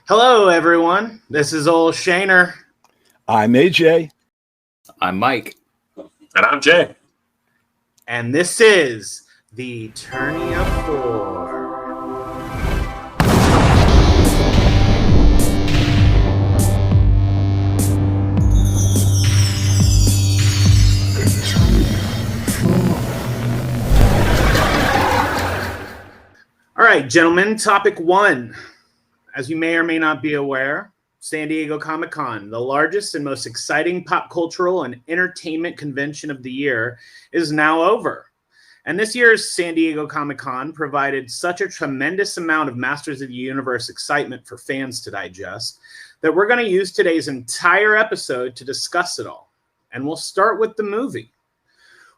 Hello, everyone. This is old Shaner. I'm AJ. I'm Mike. And I'm Jay. And this is the Eternia FOUR. All right, gentlemen, topic one. As you may or may not be aware, San Diego Comic-Con, the largest and most exciting pop cultural and entertainment convention of the year, is now over. And this year's San Diego Comic-Con provided such a tremendous amount of Masters of the Universe excitement for fans to digest that we're going to use today's entire episode to discuss it all. And we'll start with the movie.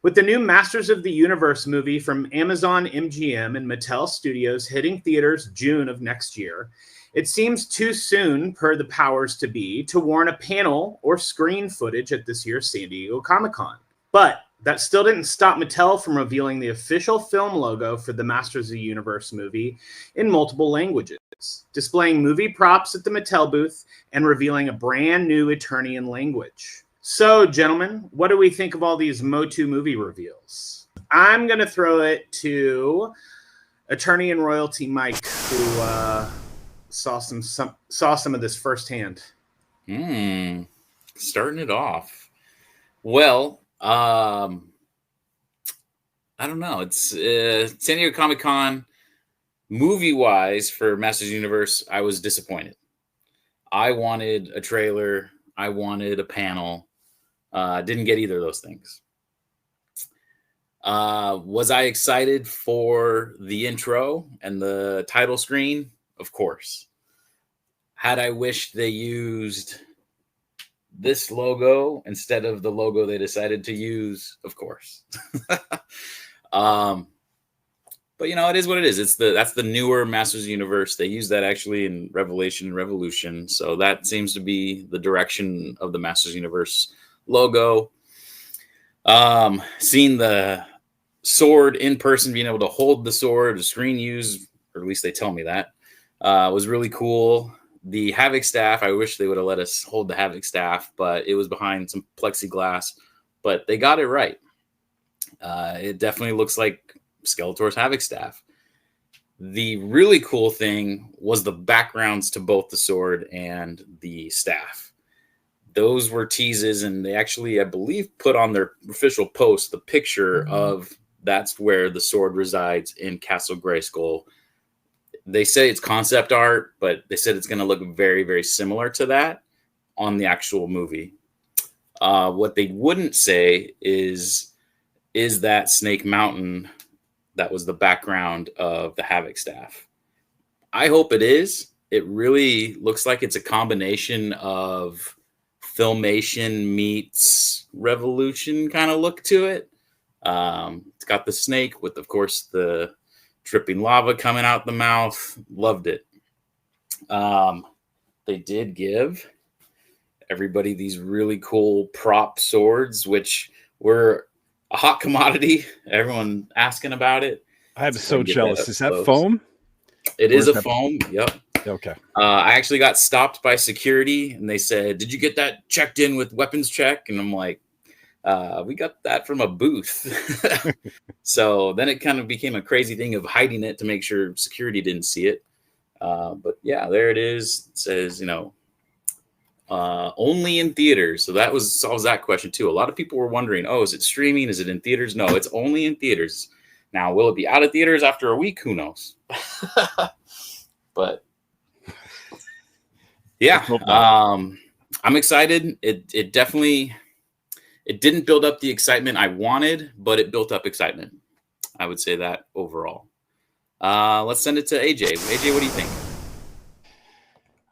With the new Masters of the Universe movie from Amazon MGM and Mattel Studios hitting theaters June of next year, it seems too soon, per the powers to be, to warrant a panel or screen footage at this year's San Diego Comic-Con. But that still didn't stop Mattel from revealing the official film logo for the Masters of the Universe movie in multiple languages, displaying movie props at the Mattel booth and revealing a brand new Eternian language. So, gentlemen, what do we think of all these MOTU movie reveals? I'm going to throw it to Eternian royalty Mike, who saw some of this firsthand. Starting it off. Well, I don't know. It's San Diego Comic-Con. Movie-wise, for Masters of the Universe, I was disappointed. I wanted a trailer. I wanted a panel. Didn't get either of those things. Was I excited for the intro and the title screen? Of course. Had I wished they used this logo instead of the logo they decided to use? Of course. But you know, it is what it is. That's the newer Masters of the Universe. They use that actually in Revelation and Revolution. So that seems to be the direction of the Masters of the Universe logo. Seeing the sword in person, being able to hold the sword, the screen use, or at least they tell me that, was really cool. The Havoc staff, I wish they would have let us hold the Havoc staff, but it was behind some plexiglass. But they got it right. It definitely looks like Skeletor's Havoc staff. The really cool thing was the backgrounds to both the sword and the staff. Those were teases, and they actually, I believe, put on their official post the picture of that's where the sword resides in Castle Grayskull. They say it's concept art, but they said it's going to look very, very similar to that on the actual movie. What they wouldn't say is that Snake Mountain that was the background of the Havoc staff. I hope it is. It really looks like it's a combination of Filmation meets Revolution kind of look to it. It's got the snake with, of course, the dripping lava coming out the mouth. Loved it. They did give everybody these really cool prop swords, which were a hot commodity. Everyone asking about it. I'm so jealous. Is that foam? It is a foam. Yep. Okay. I actually got stopped by security, and they said, "Did you get that checked in with weapons check?" And I'm like, "We got that from a booth." So then it kind of became a crazy thing of hiding it to make sure security didn't see it. But yeah, there it is. It says, only in theaters. So that solves that question too. A lot of people were wondering, oh, is it streaming? Is it in theaters? No, it's only in theaters. Now, will it be out of theaters after a week? Who knows? But yeah, I'm excited. It definitely, it didn't build up the excitement I wanted, but it built up excitement. I would say that overall. Let's send it to AJ. AJ, what do you think?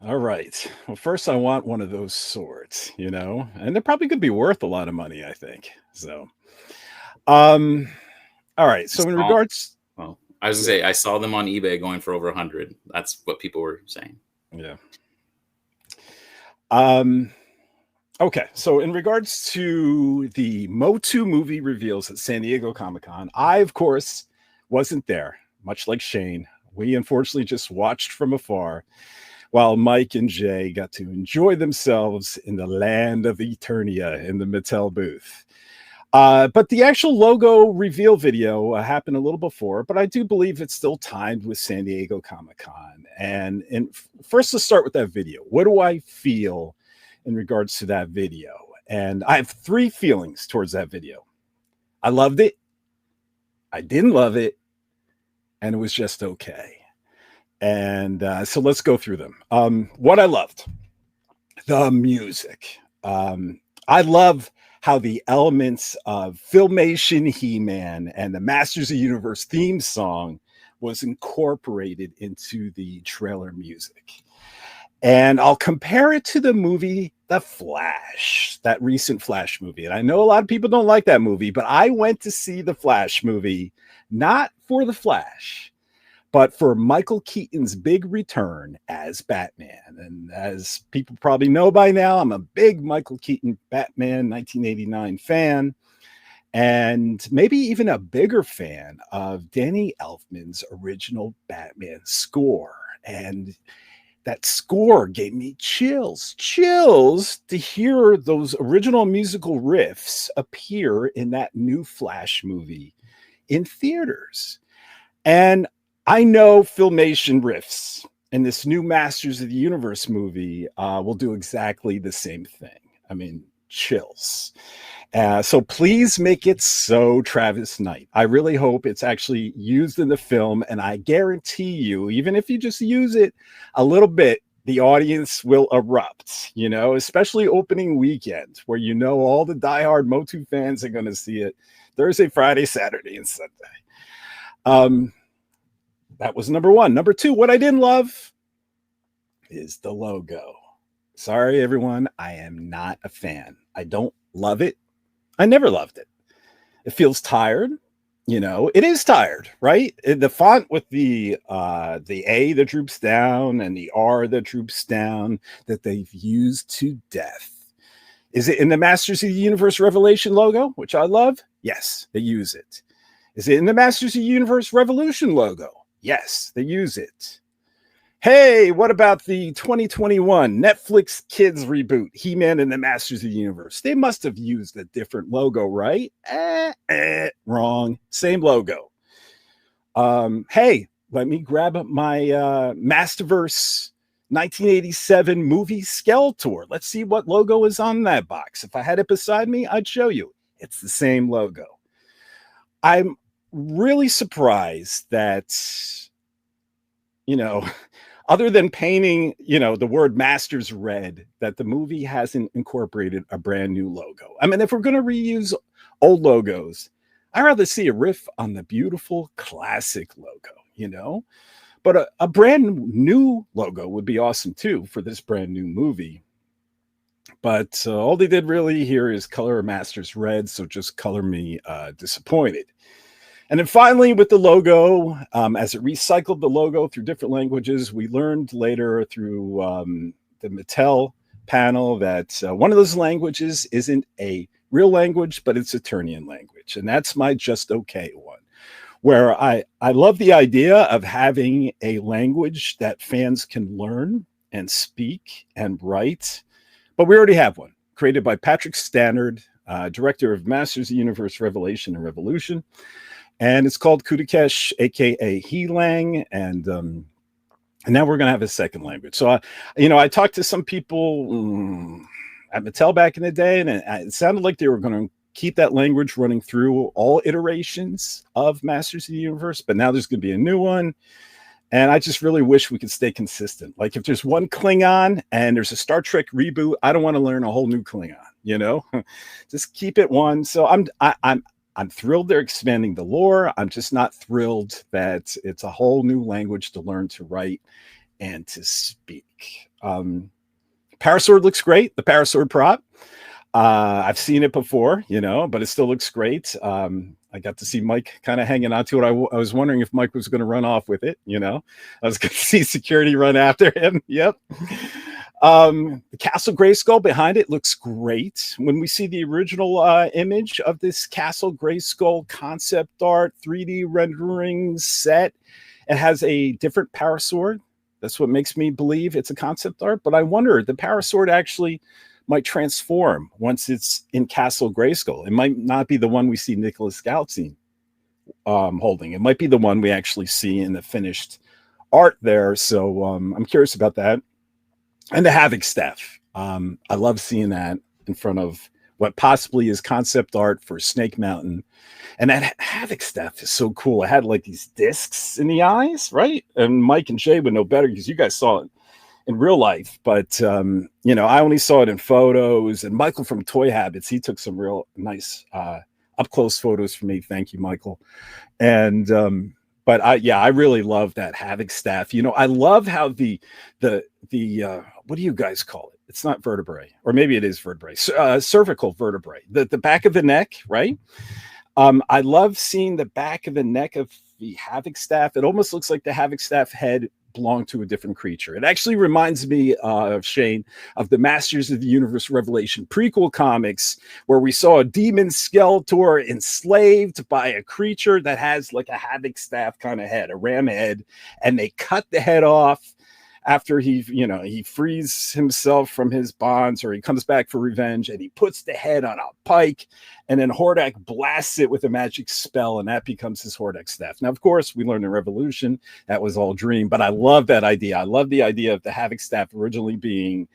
All right. Well, first I want one of those swords, and they're probably going to be worth a lot of money, I think. So, all right. So in regards, well, I was gonna say I saw them on eBay going for over 100. That's what people were saying. Yeah. Okay. So in regards to the MOTU movie reveals at San Diego Comic-Con, I, of course, wasn't there, much like Shane. We unfortunately just watched from afar. while Mike and Jay got to enjoy themselves in the land of Eternia in the Mattel booth. But the actual logo reveal video happened a little before, but I do believe it's still timed with San Diego Comic-Con. And first, let's start with that video. What do I feel in regards to that video? And I have 3 feelings towards that video. I loved it. I didn't love it. And it was just okay. And so let's go through them. What I loved, the music. I love how the elements of Filmation He-Man and the Masters of the Universe theme song was incorporated into the trailer music. And I'll compare it to the movie The Flash, that recent Flash movie. And I know a lot of people don't like that movie, but I went to see the Flash movie, not for the Flash, but for Michael Keaton's big return as Batman. And as people probably know by now, I'm a big Michael Keaton Batman 1989 fan, and maybe even a bigger fan of Danny Elfman's original Batman score. And that score gave me chills to hear those original musical riffs appear in that new Flash movie in theaters. And I know Filmation riffs in this new Masters of the Universe movie will do exactly the same thing. I mean, chills. So please make it so, Travis Knight. I really hope it's actually used in the film, and I guarantee you, even if you just use it a little bit, the audience will erupt, you know, especially opening weekend, where you know all the diehard MOTU fans are going to see it Thursday, Friday, Saturday, and Sunday. That was number 1. Number 2, what I didn't love is the logo. Sorry, everyone. I am not a fan. I don't love it. I never loved it. It feels tired. You know, it is tired, right? The font with the A that droops down and the R that droops down, that they've used to death. Is it in the Masters of the Universe Revelation logo, which I love? Yes, they use it. Is it in the Masters of the Universe Revolution logo? Yes, they use it. Hey, what about the 2021 Netflix Kids reboot, He-Man and the Masters of the Universe? They must have used a different logo, right? Wrong. Same logo. Hey, let me grab my Masterverse 1987 movie Skeletor. Let's see what logo is on that box. If I had it beside me, I'd show you. It's the same logo. I'm really surprised that, you know, other than painting, you know, the word Masters red, that the movie hasn't incorporated a brand new logo. I mean, if we're going to reuse old logos, I'd rather see a riff on the beautiful classic logo, you know, but a brand new logo would be awesome too for this brand new movie. But all they did really here is color Masters red, so just color me disappointed. And then finally, with the logo, as it recycled the logo through different languages, we learned later through the Mattel panel that one of those languages isn't a real language, but it's Eternian language. And that's my just okay one, where I love the idea of having a language that fans can learn and speak and write. But we already have one, created by Patrick Stannard, director of Masters of the Universe Revelation and Revolution. And it's called Kudakesh, aka Helang, and now we're gonna have a second language. So, you know, I talked to some people at Mattel back in the day, and it sounded like they were going to keep that language running through all iterations of Masters of the Universe. But now there's going to be a new one, and I just really wish we could stay consistent. Like if there's one Klingon and there's a Star Trek reboot, I don't want to learn a whole new Klingon. You know, just keep it one. So I'm thrilled they're expanding the lore. I'm just not thrilled that it's a whole new language to learn to write and to speak. Parasword looks great. The Parasword prop. I've seen it before, you know, but it still looks great. I got to see Mike kind of hanging on to it. I was wondering if Mike was going to run off with it. You know, I was going to see security run after him. Yep. The Castle Grayskull behind it looks great. When we see the original image of this Castle Grayskull concept art 3D rendering set, it has a different Parasword That's what makes me believe it's a concept art. But I wonder, the Power Sword actually might transform once it's in Castle Grayskull. It might not be the one we see Nicholas Galtzine holding. It might be the one we actually see in the finished art there. So I'm curious about that. And the Havoc Staff. I love seeing that in front of what possibly is concept art for Snake Mountain. And that Havoc Staff is so cool. It had like these discs in the eyes, right? And Mike and Jay would know better because you guys saw it in real life. But, you know, I only saw it in photos. And Michael from Toy Habits, he took some real nice up-close photos for me. Thank you, Michael. And, but I really love that Havoc Staff. You know, I love how the what do you guys call it? It's not vertebrae, or maybe it is vertebrae, cervical vertebrae, the back of the neck, right? I love seeing the back of the neck of the Havoc Staff. It almost looks like the Havoc Staff head belonged to a different creature. It actually reminds me of Shane of the Masters of the Universe Revelation prequel comics, where we saw a demon Skeletor enslaved by a creature that has like a Havoc Staff kind of head, a ram head, and they cut the head off after he frees himself from his bonds, or he comes back for revenge, and he puts the head on a pike, and then Hordak blasts it with a magic spell, and that becomes his Hordak Staff. Now, of course, we learned in Revolution that was all dream, but I love that idea. I love the idea of the Havoc Staff originally being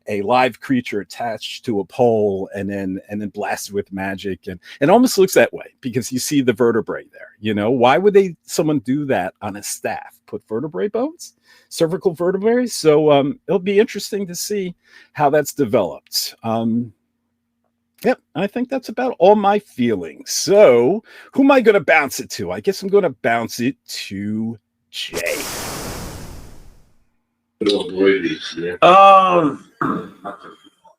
a live creature attached to a pole and then blasted with magic, and it almost looks that way because you see the vertebrae there. You know, why would someone do that on a staff? Put vertebrae bones, cervical vertebrae. So it'll be interesting to see how that's developed. Yep, I think that's about all my feelings. So who am I going to bounce it to? I guess I'm going to bounce it to Jay.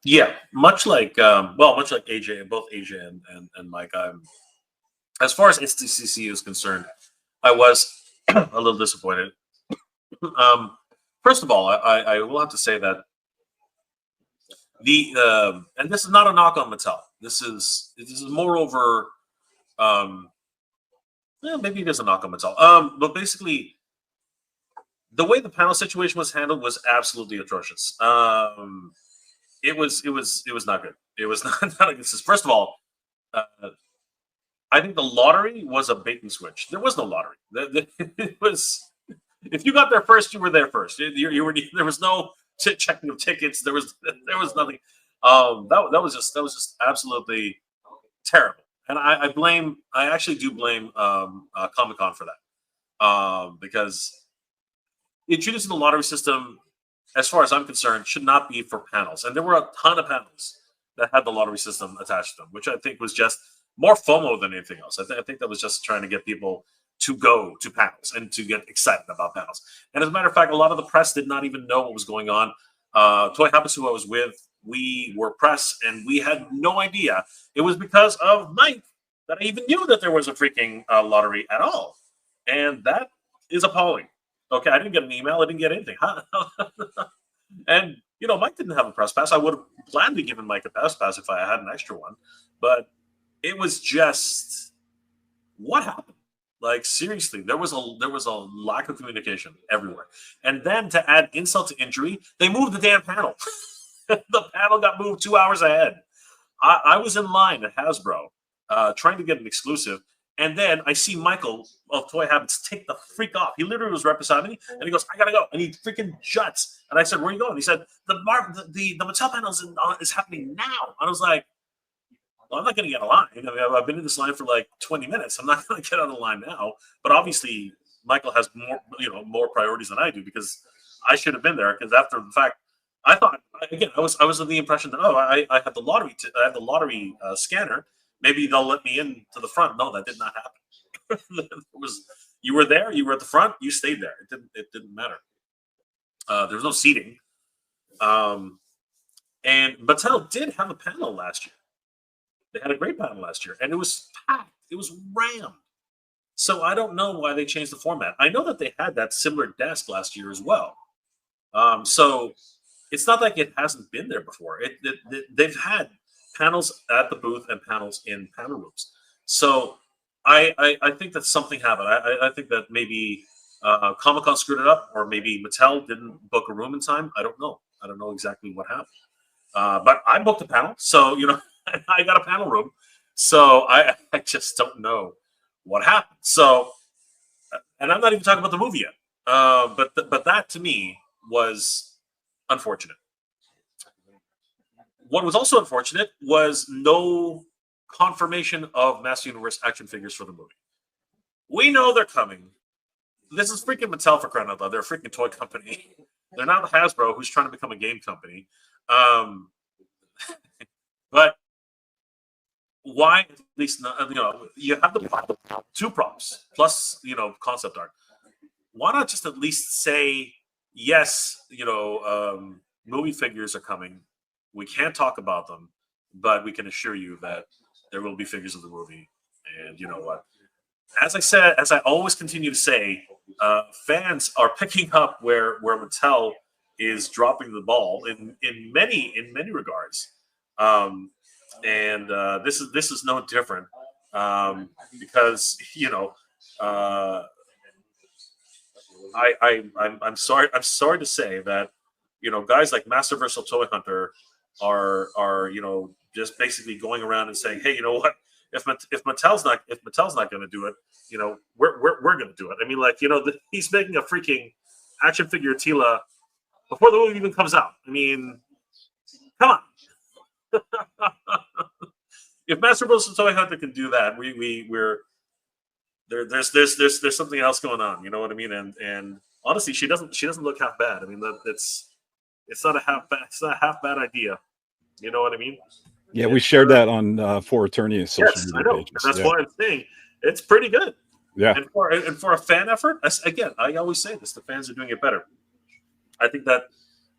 Yeah, much like AJ, both AJ and Mike. As far as SDCC is concerned, I was a little disappointed. First of all, I will have to say that and this is not a knock on Mattel. This is moreover, maybe it is a knock on Mattel. But basically, the way the panel situation was handled was absolutely atrocious. It was not good. It was not a good system. First of all, I think the lottery was a bait and switch. There was no lottery. It was, if you got there first, you were there first. You were. There was no checking of tickets. There was nothing. That was just absolutely terrible. And I actually do blame Comic-Con for that, because introducing the lottery system, as far as I'm concerned, should not be for panels. And there were a ton of panels that had the lottery system attached to them, which I think was just more FOMO than anything else. I think that was just trying to get people to go to panels and to get excited about panels. And as a matter of fact, a lot of the press did not even know what was going on. Toy Habits, who I was with, we were press, and we had no idea. It was because of Mike that I even knew that there was a freaking lottery at all. And that is appalling. Okay, I didn't get an email. I didn't get anything. And, Mike didn't have a press pass. I would have gladly given Mike a press pass if I had an extra one. But it was just, what happened? Like, seriously, there was a lack of communication everywhere. And then to add insult to injury, they moved the damn panel. The panel got moved 2 hours ahead. I was in line at Hasbro trying to get an exclusive. And then I see Michael of Toy Habits take the freak off. He literally was right beside me, and he goes, "I gotta go," and he freaking juts. And I said, "Where are you going?" He said, "The Mattel panel is happening now." And I was like, "Well, I'm not going to get a line. I've been in this line for like 20 minutes. I'm not going to get on the line now." But obviously, Michael has more priorities than I do, because I should have been there. Because after the fact, I thought, again, I was under the impression that I had the lottery. I had the lottery scanner. Maybe they'll let me in to the front. No, that did not happen. You were there. You were at the front. You stayed there. It didn't matter. There was no seating. And Mattel did have a panel last year. They had a great panel last year, and it was packed. It was rammed. So I don't know why they changed the format. I know that they had that similar desk last year as well. So it's not like it hasn't been there before. They've had panels at the booth and panels in panel rooms. So I think that something happened. I think that maybe Comic-Con screwed it up, or maybe Mattel didn't book a room in time. I don't know. I don't know exactly what happened. But I booked a panel, so I got a panel room. So I just don't know what happened. So, and I'm not even talking about the movie yet. But that to me was unfortunate. What was also unfortunate was no confirmation of Master Universe action figures for the movie. We know they're coming. This is freaking Mattel, for crying out loud. They're a freaking toy company. They're not Hasbro, who's trying to become a game company. But why at least not? You have the 2 props plus concept art. Why not just at least say yes? Movie figures are coming. We can't talk about them, but we can assure you that there will be figures of the movie. And you know what? As I always continue to say, fans are picking up where Mattel is dropping the ball in many regards. And this is no different, because I'm sorry to say that guys like Master Versal Toy Hunter are just basically going around and saying, hey, you know what, if Mattel's not going to do it, we're going to do it. I mean, he's making a freaking action figure Tila before the movie even comes out. I mean, come on. If Master Versal Toy Hunter can do that, we're there's something else going on. You know what I mean? And honestly, she doesn't look half bad. I mean, it's not a half bad idea. You know what I mean? Yeah, we shared that on for Eternia social media I know. pages. And that's why I'm saying it's pretty good. Yeah. And for a fan effort, again, I always say this: the fans are doing it better. I think that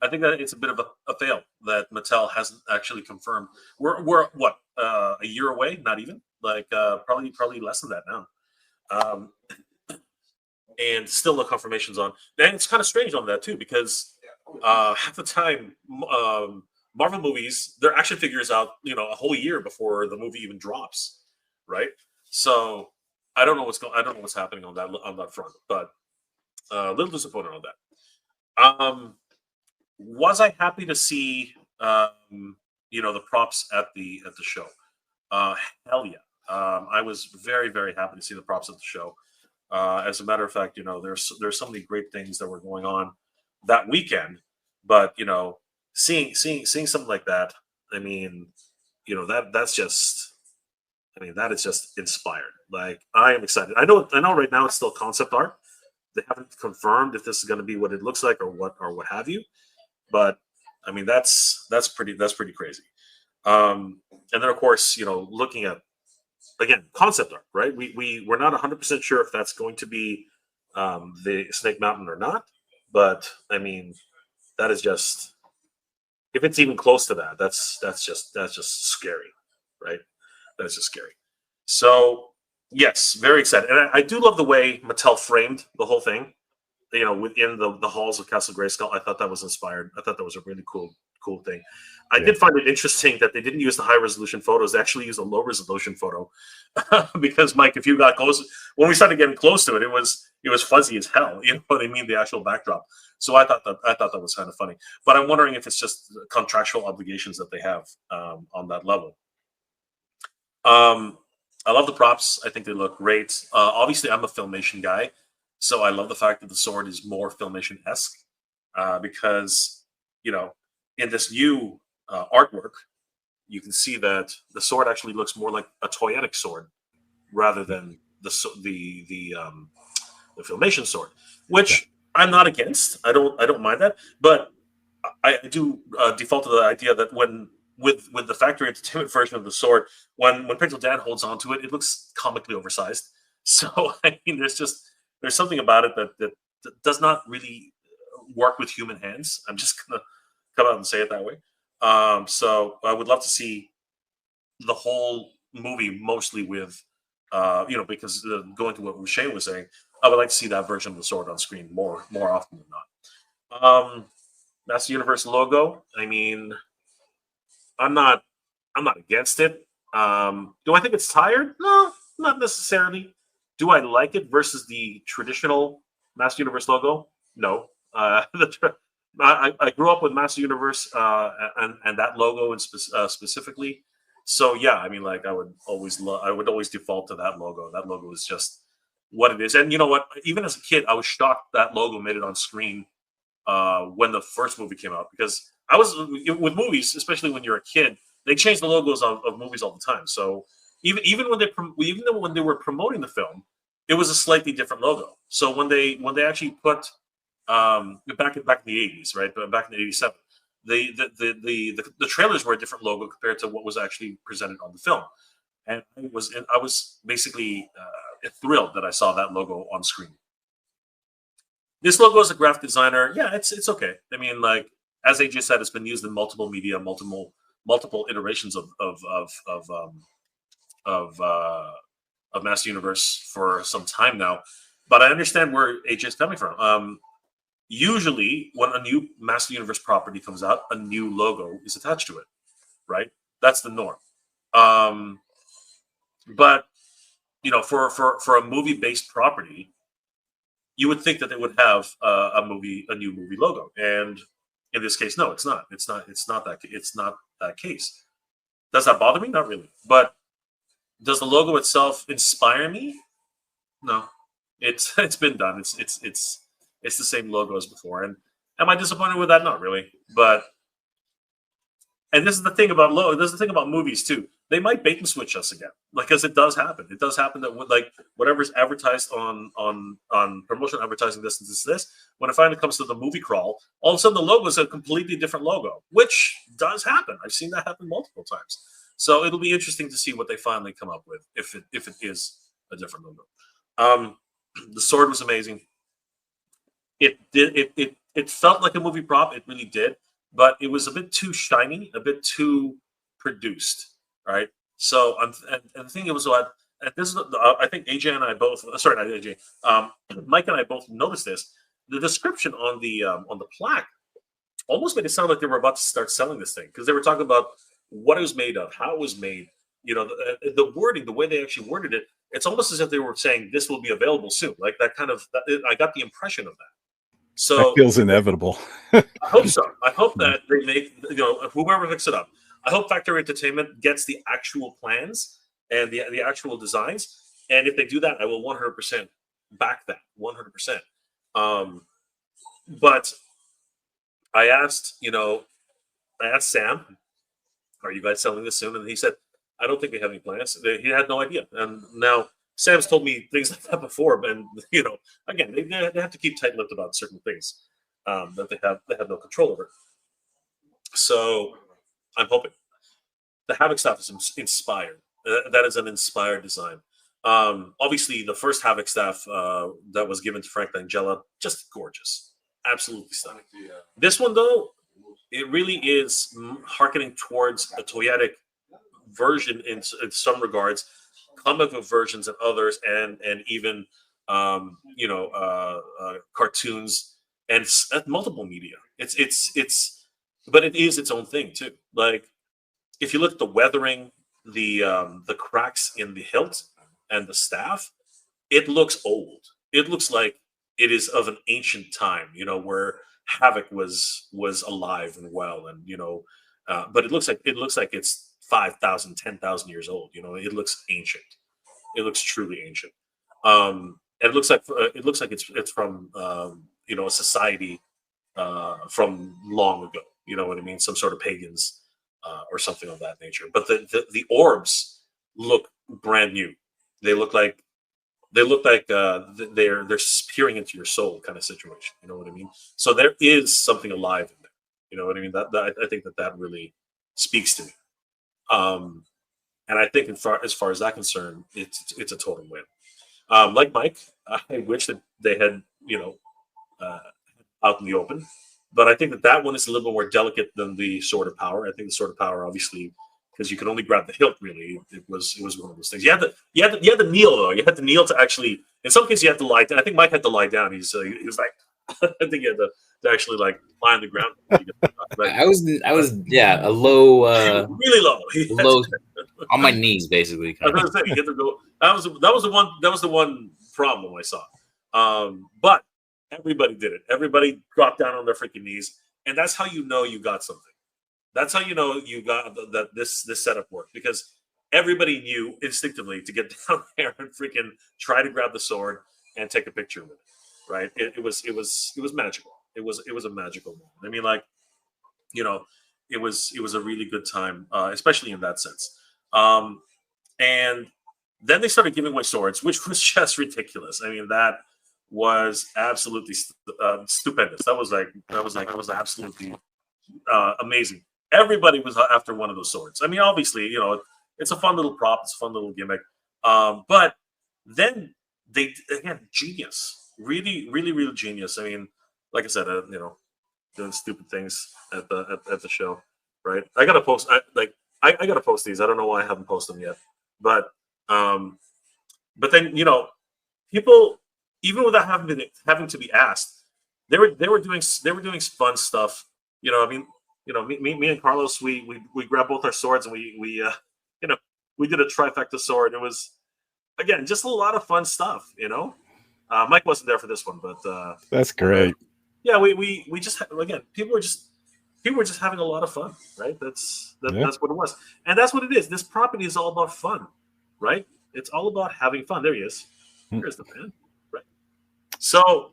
it's a bit of a fail that Mattel hasn't actually confirmed. We're what a year away? Not even, probably less than that now. And still no confirmations on. And it's kind of strange on that too, because half the time Marvel movies, their action figures out a whole year before the movie even drops, right? So I don't know what's happening on that front, but a little disappointed on that. Was I happy to see the props at the show? Hell yeah. I was very, very happy to see the props at the show. As a matter of fact, there's so many great things that were going on that weekend, but seeing something like that, I mean, that is just inspired. Like, I am excited. I know right now it's still concept art. They haven't confirmed if this is going to be what it looks like or what have you, but I mean, that's pretty crazy. And then of course, looking at, again, concept art, right? We're not 100% sure if that's going to be the Snake Mountain or not, but I mean, that is just, if it's even close to that, that's just scary, right? That's just scary. So yes, very excited, and I do love the way Mattel framed the whole thing. Within the halls of Castle Grayskull, I thought that was inspired. I thought that was a really cool thing. I did find it interesting that they didn't use the high resolution photos; they actually used a low resolution photo, because Mike, if you got close, when we started getting close to it, it was fuzzy as hell. You know what I mean? The actual backdrop. So I thought that was kind of funny. But I'm wondering if it's just contractual obligations that they have on that level. I love the props. I think they look great. Obviously, I'm a Filmation guy. So I love the fact that the sword is more Filmation-esque, because, in this new artwork, you can see that the sword actually looks more like a toyetic sword rather than the Filmation sword, which I'm not against. I don't mind that, but I do default to the idea that with the factory entertainment version of the sword, when Pixel Dan holds onto it, it looks comically oversized. So I mean, there's something about it that does not really work with human hands. I'm just gonna come out and say it that way. So I would love to see the whole movie mostly with, because going to what Shane was saying, I would like to see that version of the sword on screen more often than not. That's the Universe logo. I mean, I'm not against it. Do I think it's tired? No, not necessarily. Do I like it versus the traditional Master Universe logo? No. I grew up with Master Universe and that logo specifically. So yeah, I mean, like I would always default to that logo. That logo is just what it is. And you know what? Even as a kid, I was shocked that logo made it on screen when the first movie came out, because I was with movies, especially when you're a kid, they change the logos of movies all the time. So even when they were promoting the film, it was a slightly different logo. So when they actually put back in the 80s, right? But back in the 87, the trailers were a different logo compared to what was actually presented on the film. And I was basically thrilled that I saw that logo on screen. This logo as a graphic designer, yeah, it's okay. I mean, like as AJ said, it's been used in multiple media, multiple iterations of Master Universe for some time now. But I understand where AJ is coming from. Usually, when a new Master Universe property comes out, a new logo is attached to it, right? That's the norm. But you know, for a movie-based property, you would think that they would have a new movie logo, and in this case, no, it's not. It's not that case. Does that bother me? Not really. But does the logo itself inspire me? No. It's been done. It's the same logo as before. And am I disappointed with that? Not really. But this is the thing about movies too. They might bait and switch us again, because it does happen. It does happen that like whatever's advertised on promotional advertising, this, when it finally comes to the movie crawl, all of a sudden the logo is a completely different logo, which does happen. I've seen that happen multiple times. So it'll be interesting to see what they finally come up with if it is a different logo. The sword was amazing. It felt like a movie prop. It really did, but it was a bit too shiny, a bit too produced. Right. So, and the thing was what, and this is, I think AJ and I both, sorry, not AJ, Mike and I both noticed this. The description on the plaque almost made it sound like they were about to start selling this thing, because they were talking about what it was made of, how it was made. You know, the wording, the way they actually worded it, it's almost as if they were saying this will be available soon. Like that kind of, I got the impression of that. So that feels inevitable. I hope so. I hope that they make, you know, whoever picks it up, I hope Factory Entertainment gets the actual plans and the actual designs. And if they do that, I will 100% back that, 100%. But I asked Sam, are you guys selling this soon? And he said, I don't think we have any plans. He had no idea. And now Sam's told me things like that before. And, you know, again, they have to keep tight-lipped about certain things that they have no control over. So I'm hoping. The Havoc staff is inspired. That is an inspired design. Obviously, the first Havoc staff that was given to Frank Langella, just gorgeous. Absolutely stunning. This one, though, it really is hearkening towards a toyetic version in some regards, comic book versions and others, and even cartoons and multiple media. But it is its own thing too. Like if you look at the weathering, the cracks in the hilt and the staff, it looks old. It looks like it is of an ancient time, you know, where Havoc was alive and well, and you know, but it looks like it's 5,000, 10,000 years old. You know, it looks ancient. It looks truly ancient. And it looks like it's from a society from long ago. You know what I mean? Some sort of pagans or something of that nature. But the orbs look brand new. They look like they're peering into your soul kind of situation. You know what I mean? So there is something alive in there. You know what I mean? That I think that really speaks to me. And I think as far as that concerned, it's a total win. Like Mike, I wish that they had out in the open, but I think that one is a little bit more delicate than the Sword of Power. I think the Sword of Power, obviously, because you could only grab the hilt. Really, it was one of those things. You had to kneel though. You had to kneel to actually. In some cases, you had to lie down. I think Mike had to lie down. He was like, I think he had to actually like lie on the ground. I was a low, really low, low on my knees basically. I was gonna say you had to go. That was the one problem I saw. But Everybody did it. Everybody dropped down on their freaking knees, and that's how you know you got something. That's how you know you got that this setup worked, because everybody knew instinctively to get down there and freaking try to grab the sword and take a picture with it. Right? It was magical. It was a magical moment. I mean, like, you know, it was a really good time, especially in that sense. And then they started giving away swords, which was just ridiculous. I mean, that was absolutely stupendous. That was absolutely amazing. Everybody was after one of those swords. I mean, obviously, you know, it's a fun little prop, it's a fun little gimmick. But then genius, really genius. I mean, like I said, you know, doing stupid things at the show, right? I gotta post. I gotta post these. I don't know why I haven't posted them yet, but then, you know, people, even without having to be asked, they were doing fun stuff. You know, I mean, you know, me and Carlos, we grabbed both our swords and we you know, we did a trifecta sword. It was, again, just a lot of fun stuff. You know, Mike wasn't there for this one, but that's great. Yeah, we just, again, people were just having a lot of fun, right? That's what it was, and that's what it is. This property is all about fun, right? It's all about having fun. There he is. There's the man, right? So,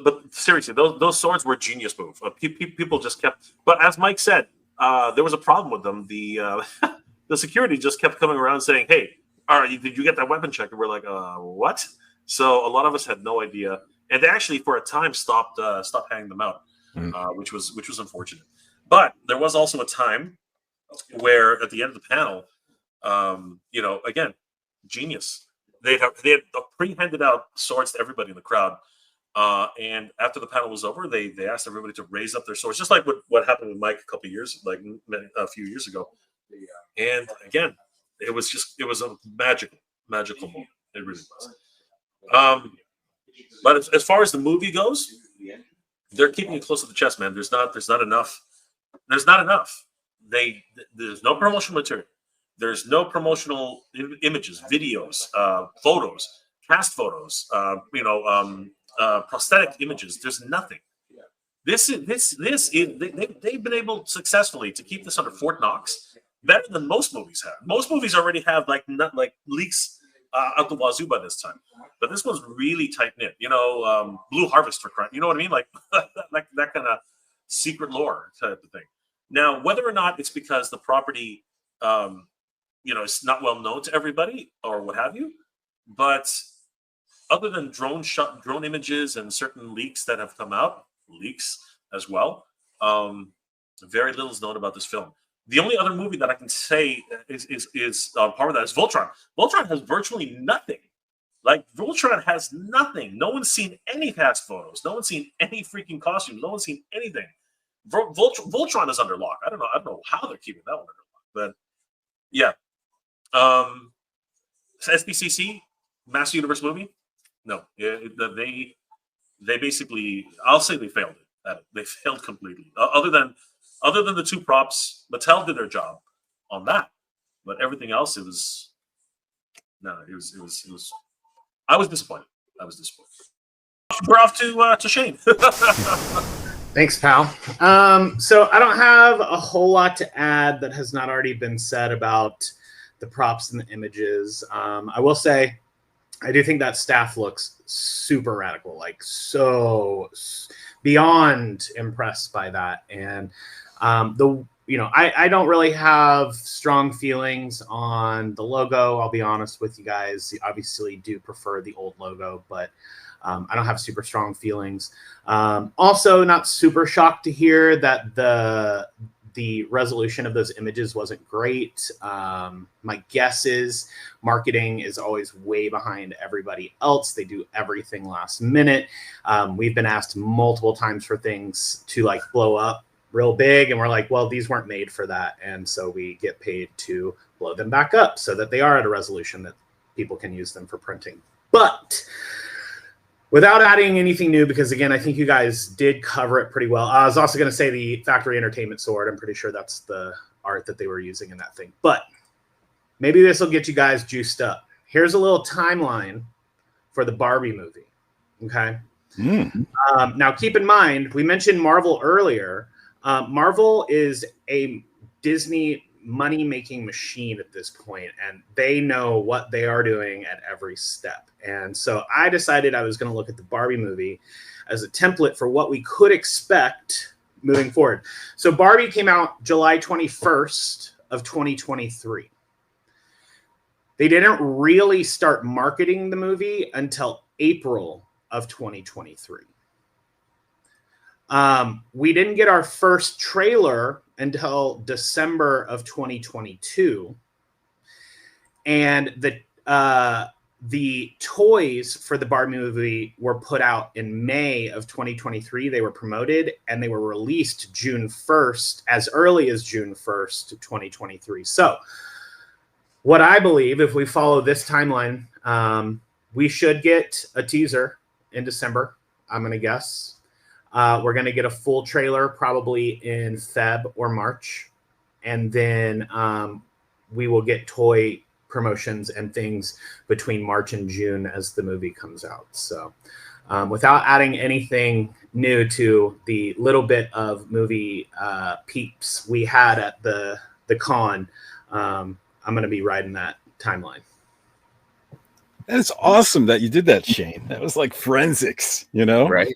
but seriously, those swords were a genius move. People just kept, but as Mike said, there was a problem with them. The the security just kept coming around saying, "Hey, all right, did you get that weapon check?" And we're like, "What?" So a lot of us had no idea, and they actually, for a time, stopped handing them out, which was unfortunate. But there was also a time where, at the end of the panel, you know, again, genius. They had pre-handed out swords to everybody in the crowd, and after the panel was over, they asked everybody to raise up their swords, just like what happened with Mike a few years ago. And again, it was a magical moment. It really was. But as far as the movie goes, they're keeping it close to the chest, man. There's not enough. There's not enough. There's no promotional material. There's no promotional images, videos, photos, cast photos, you know, prosthetic images. There's nothing. This is they've been able successfully to keep this under Fort Knox better than most movies have. Most movies already have like leaks out the wazoo by this time, but this one's really tight knit. You know, Blue Harvest for crying. You know what I mean? Like that kind of secret lore type of thing. Now, whether or not it's because the property, you know, it's not well known to everybody or what have you, but other than drone images and certain leaks that have come out, leaks as well, very little is known about this film. The only other movie that I can say is part of that is Voltron. Voltron has virtually nothing. Like, Voltron has nothing. No one's seen any cast photos. No one's seen any freaking costumes. No one's seen anything. Voltron is under lock. I don't know how they're keeping that one under lock, but yeah. SDCC, Master Universe movie. No, they basically, I'll say they failed it. They failed completely. Other than the two props, Mattel did their job on that, but everything else, it was. I was disappointed. We're off to Shane. Thanks, pal. So I don't have a whole lot to add that has not already been said about the props and the images. I will say, I do think that staff looks super radical, like so beyond impressed by that. And I don't really have strong feelings on the logo. I'll be honest with you guys. I obviously do prefer the old logo, but I don't have super strong feelings. Also, not super shocked to hear that the resolution of those images wasn't great. My guess is marketing is always way behind everybody else. They do everything last minute. We've been asked multiple times for things to like blow up real big, and we're like, well, these weren't made for that. And so we get paid to blow them back up so that they are at a resolution that people can use them for printing. But without adding anything new, because again, I think you guys did cover it pretty well. I was also going to say the Factory Entertainment sword. I'm pretty sure that's the art that they were using in that thing. But maybe this will get you guys juiced up. Here's a little timeline for the Barbie movie. Okay. Now, keep in mind, we mentioned Marvel earlier. Marvel is a Disney money-making machine at this point, and they know what they are doing at every step. And so I decided I was going to look at the Barbie movie as a template for what we could expect moving forward. So Barbie came out July 21st of 2023. They didn't really start marketing the movie until April of 2023. We didn't get our first trailer until December of 2022. And the toys for the Barbie movie were put out in May of 2023. They were promoted and they were released June 1st, as early as June 1st, 2023. So what I believe, if we follow this timeline, we should get a teaser in December, I'm going to guess. We're going to get a full trailer probably in Feb or March. And then we will get toy promotions and things between March and June as the movie comes out. So without adding anything new to the little bit of movie peeps we had at the con, I'm going to be riding that timeline. That's awesome that you did that, Shane. That was like forensics, you know? Right.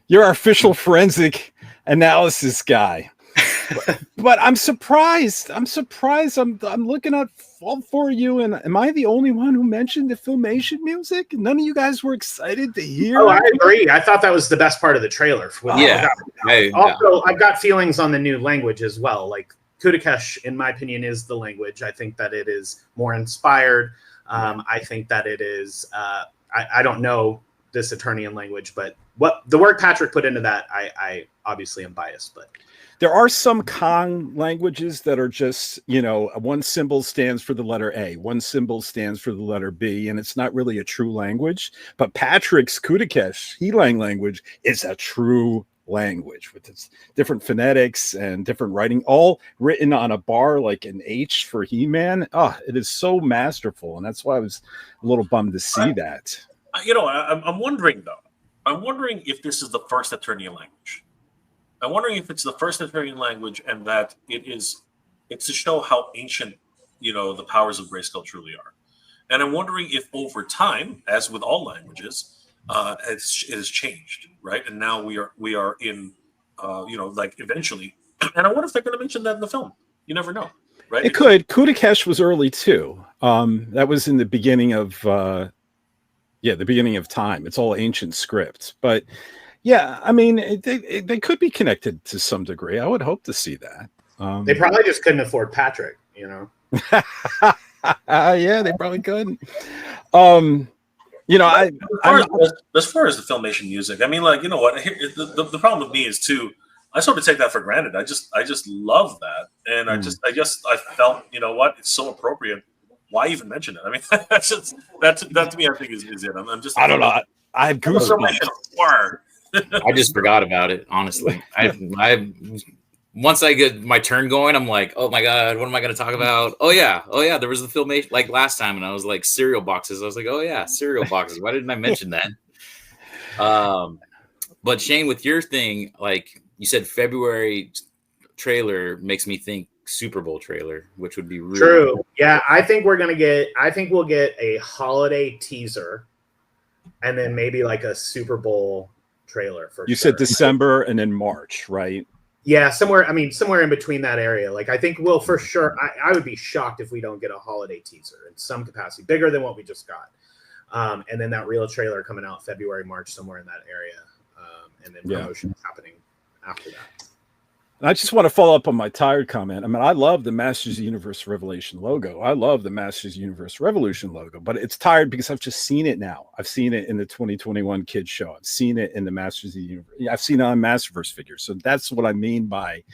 You're our official forensic analysis guy. But I'm surprised. I'm looking at all four of you, and am I the only one who mentioned the Filmation music? None of you guys were excited to hear. Oh, I agree. I thought that was the best part of the trailer. Yeah. Also, I've got feelings on the new language as well. Like Kudakesh, in my opinion, is the language. I think that it is more inspired. I think that it is. I don't know this Eternian language, but what the work Patrick put into that, I obviously am biased, but. There are some Kong languages that are just, you know, one symbol stands for the letter A, one symbol stands for the letter B, and it's not really a true language. But Patrick's Kudakesh, Helang language, is a true language with its different phonetics and different writing, all written on a bar like an H for He-Man. Oh, it is so masterful, and that's why I was a little bummed to see that. You know, I'm wondering, though. I'm wondering if this is the first Eternian language. I'm wondering if it's the first Eternian language, and that it's to show how ancient, you know, the powers of Grayskull truly are. And I'm wondering if over time, as with all languages, it has changed, right? And now we are in, you know, like eventually. And I wonder if they're going to mention that in the film. You never know, right? It could. Kudakesh was early too. That was in the beginning of, the beginning of time. It's all ancient script, but. Yeah, I mean, they could be connected to some degree. I would hope to see that. They probably just couldn't afford Patrick, you know? Yeah, they probably couldn't. You know, as far as the Filmation music, I mean, like, you know what? The problem with me is, too, I sort of take that for granted. I just love that. And I felt, you know what? It's so appropriate. Why even mention it? I mean, that to me, I think is it. I don't know. I have goosebumps. I just forgot about it, honestly. I once I get my turn going, I'm like, oh my god, what am I going to talk about? Oh yeah, there was the Filmation like last time, and I was like cereal boxes. I was like, oh yeah, cereal boxes. Why didn't I mention that? But Shane, with your thing, like you said, February trailer makes me think Super Bowl trailer, which would be really true. Yeah, I think we'll get a holiday teaser, and then maybe like a Super Bowl trailer for you said December and then March, right? Yeah, somewhere in between that area. Like I think we'll for sure. I would be shocked if we don't get a holiday teaser in some capacity, bigger than what we just got. And then that real trailer coming out February, March, somewhere in that area. And then promotion happening after that. I just want to follow up on my tired comment. I mean, I love the Masters of the Universe Revelation logo. I love the Masters of the Universe Revolution logo, but it's tired because I've just seen it now. I've seen it in the 2021 kids show. I've seen it in the Masters of the Universe. I've seen it on Masterverse figures. So that's what I mean by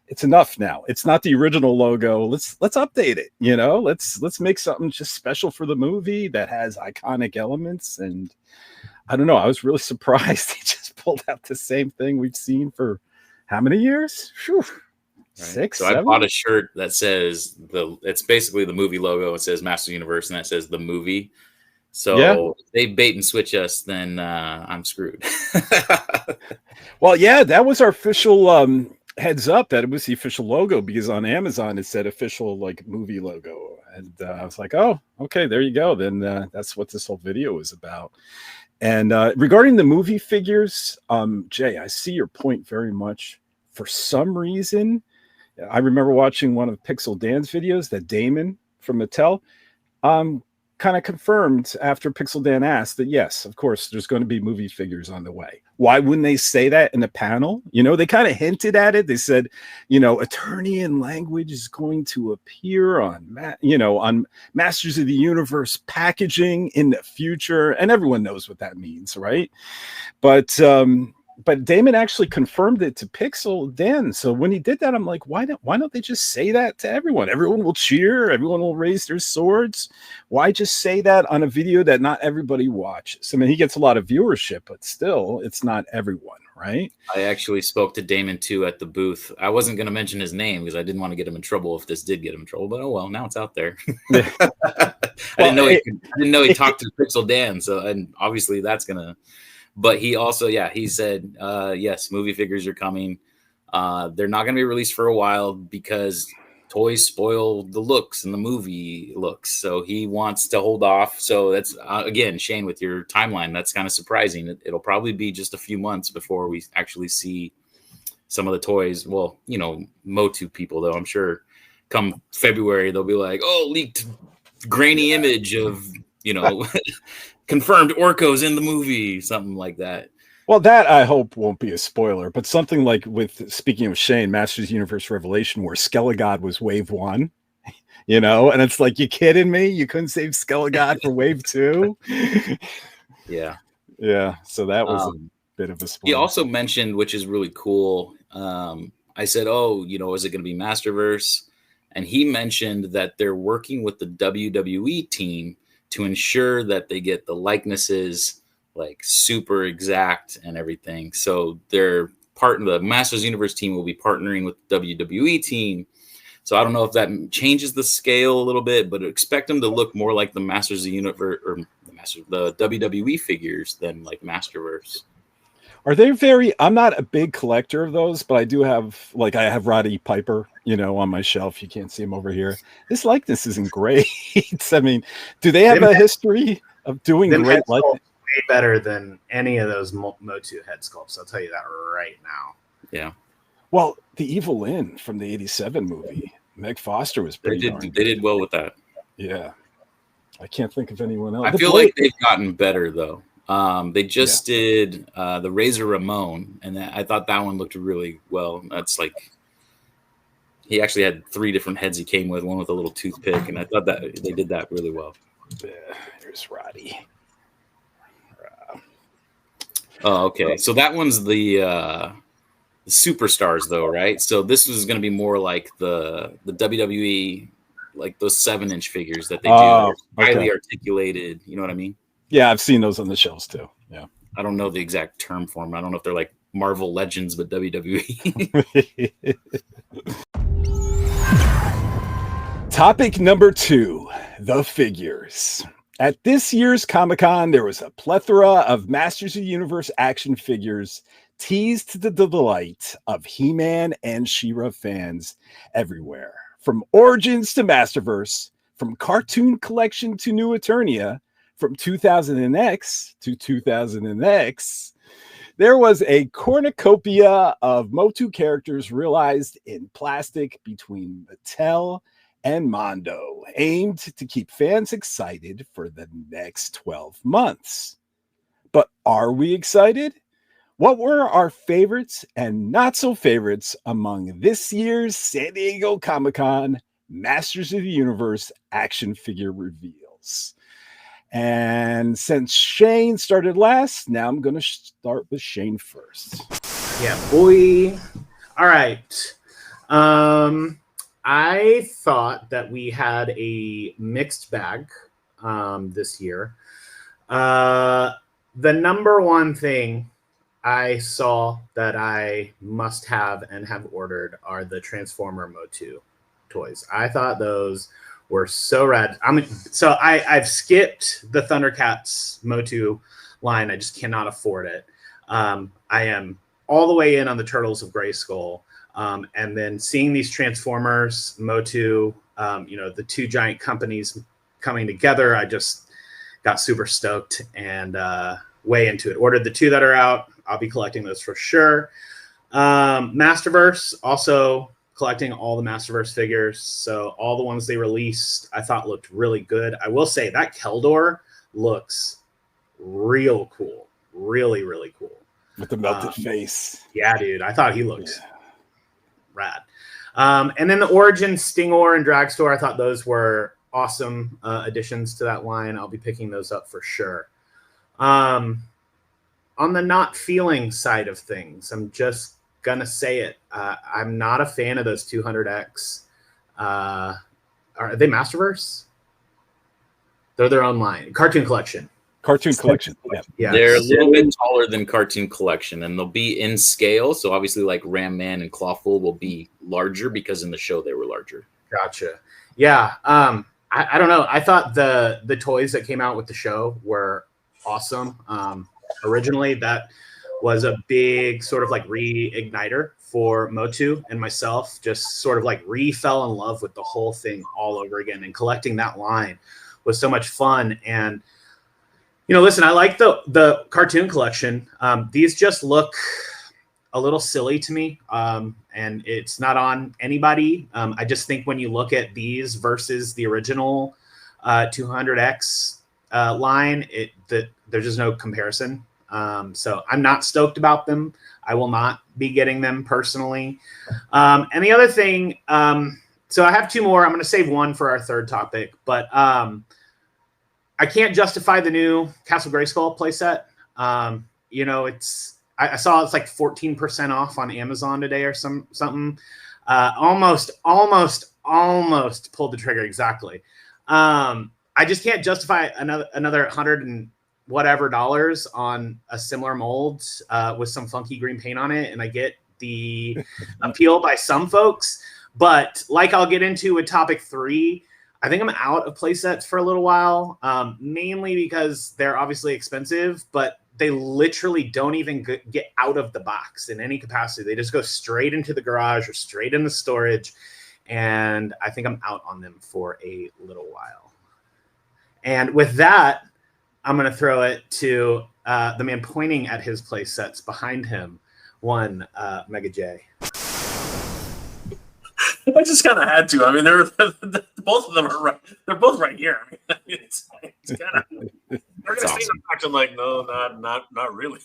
it's enough now. It's not the original logo. Let's update it. You know, let's make something just special for the movie that has iconic elements. And I don't know. I was really surprised they just pulled out the same thing we've seen for how many years? Whew. 6, So 7? I bought a shirt that says it's basically the movie logo. It says Master Universe, and that says the movie. So if they bait and switch us, then I'm screwed. Well, yeah, that was our official heads up that it was the official logo, because on Amazon it said official like movie logo, and I was like, oh, okay, there you go. Then that's what this whole video is about. And regarding the movie figures, Jay, I see your point very much. For some reason, I remember watching one of Pixel Dan's videos that Damon from Mattel kind of confirmed after Pixel Dan asked that, yes, of course, there's going to be movie figures on the way. Why wouldn't they say that in the panel? You know, they kind of hinted at it. They said, you know, Eternian language is going to appear on, on Masters of the Universe packaging in the future. And everyone knows what that means, right? But Damon actually confirmed it to Pixel Dan. So when he did that, I'm like, why don't they just say that to everyone? Everyone will cheer. Everyone will raise their swords. Why just say that on a video that not everybody watches? I mean, he gets a lot of viewership, but still, it's not everyone, right? I actually spoke to Damon too at the booth. I wasn't going to mention his name because I didn't want to get him in trouble if this did get him in trouble. But oh well, now it's out there. I didn't know he talked to Pixel Dan. So, and obviously that's gonna. But he also, he said, yes, movie figures are coming. They're not going to be released for a while because toys spoil the looks and the movie looks. So he wants to hold off. So that's, again, Shane, with your timeline, that's kind of surprising. It'll probably be just a few months before we actually see some of the toys. Well, you know, MOTU people, though, I'm sure come February, they'll be like, oh, leaked grainy image of, you know, confirmed Orko's in the movie, something like that. Well, that I hope won't be a spoiler, but something like with, speaking of Shane, Masters Universe Revelation, where Skelegod was wave 1, you know, and it's like, you kidding me? You couldn't save Skelegod for wave 2? Yeah. Yeah. So that was a bit of a spoiler. He also mentioned, which is really cool. I said, oh, you know, is it going to be Masterverse? And he mentioned that they're working with the WWE team to ensure that they get the likenesses like super exact and everything. So they're the Masters Universe team will be partnering with the WWE team. So I don't know if that changes the scale a little bit, but expect them to look more like the Masters of the Universe or the WWE figures than like Masterverse. Are they very, I'm not a big collector of those, but I do have, like, I have Roddy Piper, you know, on my shelf. You can't see him over here. This likeness isn't great. I mean, do they have a history of doing great likeness? Way better than any of those MOTU head sculpts. I'll tell you that right now. Yeah. Well, the Evil Lynn from the 87 movie, Meg Foster was pretty They did well with that. Yeah. I can't think of anyone else. I feel like they've gotten better, though. They just did the Razor Ramon, and I thought that one looked really well. That's like, he actually had 3 different heads he came with, one with a little toothpick, and I thought that they did that really well. Here's Roddy. Oh, okay. So that one's the superstars, though, right? So this was going to be more like the WWE, like those 7-inch figures that they do, highly articulated. You know what I mean? Yeah, I've seen those on the shelves too. Yeah. I don't know the exact term for them. I don't know if they're like Marvel Legends, but WWE. Topic number 2, the figures. At this year's Comic-Con, there was a plethora of Masters of the Universe action figures teased to the delight of He-Man and She-Ra fans everywhere. From Origins to Masterverse, from Cartoon Collection to New Eternia, from 2000X to 2000X, there was a cornucopia of MOTU characters realized in plastic between Mattel and Mondo, aimed to keep fans excited for the next 12 months. But are we excited? What were our favorites and not so favorites among this year's San Diego Comic-Con Masters of the Universe action figure reveals? And since Shane started last, now I'm going to start with Shane first. Yeah, boy. All right. I thought that we had a mixed bag this year. The number one thing I saw that I must have and have ordered are the Transformer MOTU toys. I thought those were so rad. I've skipped the Thundercats MOTU line. I just cannot afford it. I am all the way in on the Turtles of Grayskull. And then seeing these Transformers, MOTU, the two giant companies coming together, I just got super stoked and way into it. Ordered the 2 that are out. I'll be collecting those for sure. Masterverse, also collecting all the Masterverse figures. So all the ones they released, I thought looked really good. I will say that Keldor looks real cool. Really, really cool. With the melted face. Yeah, dude. I thought he looked rad. And then the Origins Stingor and Dragstore, I thought those were awesome additions to that line. I'll be picking those up for sure. On the not feeling side of things, I'm just gonna say it. I'm not a fan of those 200X. Are they Masterverse? They're their own line. Cartoon Collection. Cartoon Collection. Yeah. They're a little bit taller than Cartoon Collection, and they'll be in scale. So obviously, like Ram Man and Clawful will be larger because in the show they were larger. Gotcha. Yeah. I don't know. I thought the toys that came out with the show were awesome. Originally, that was a big sort of like reigniter for MOTU and myself. Just sort of like fell in love with the whole thing all over again, and collecting that line was so much fun. And listen, I like the Cartoon Collection. These just look a little silly to me, and it's not on anybody. I just think when you look at these versus the original 200X line, there's just no comparison. So I'm not stoked about them. I will not be getting them personally. And the other thing, so I have 2 more. I'm going to save one for our third topic, but I can't justify the new Castle Grayskull playset. I saw it's like 14% off on Amazon today or something. Almost pulled the trigger exactly. I just can't justify another $100 and whatever on a similar mold with some funky green paint on it. And I get the appeal by some folks, but like I'll get into with topic 3, I think I'm out of playsets for a little while, mainly because they're obviously expensive, but they literally don't even get out of the box in any capacity. They just go straight into the garage or straight in the storage. And I think I'm out on them for a little while. And with that, I'm going to throw it to the man pointing at his playsets behind him, one Mega J. I just kind of had to. I mean, they're both of them are right. They're both right here. I mean, it's kind of. They're gonna say them acting like no, not really.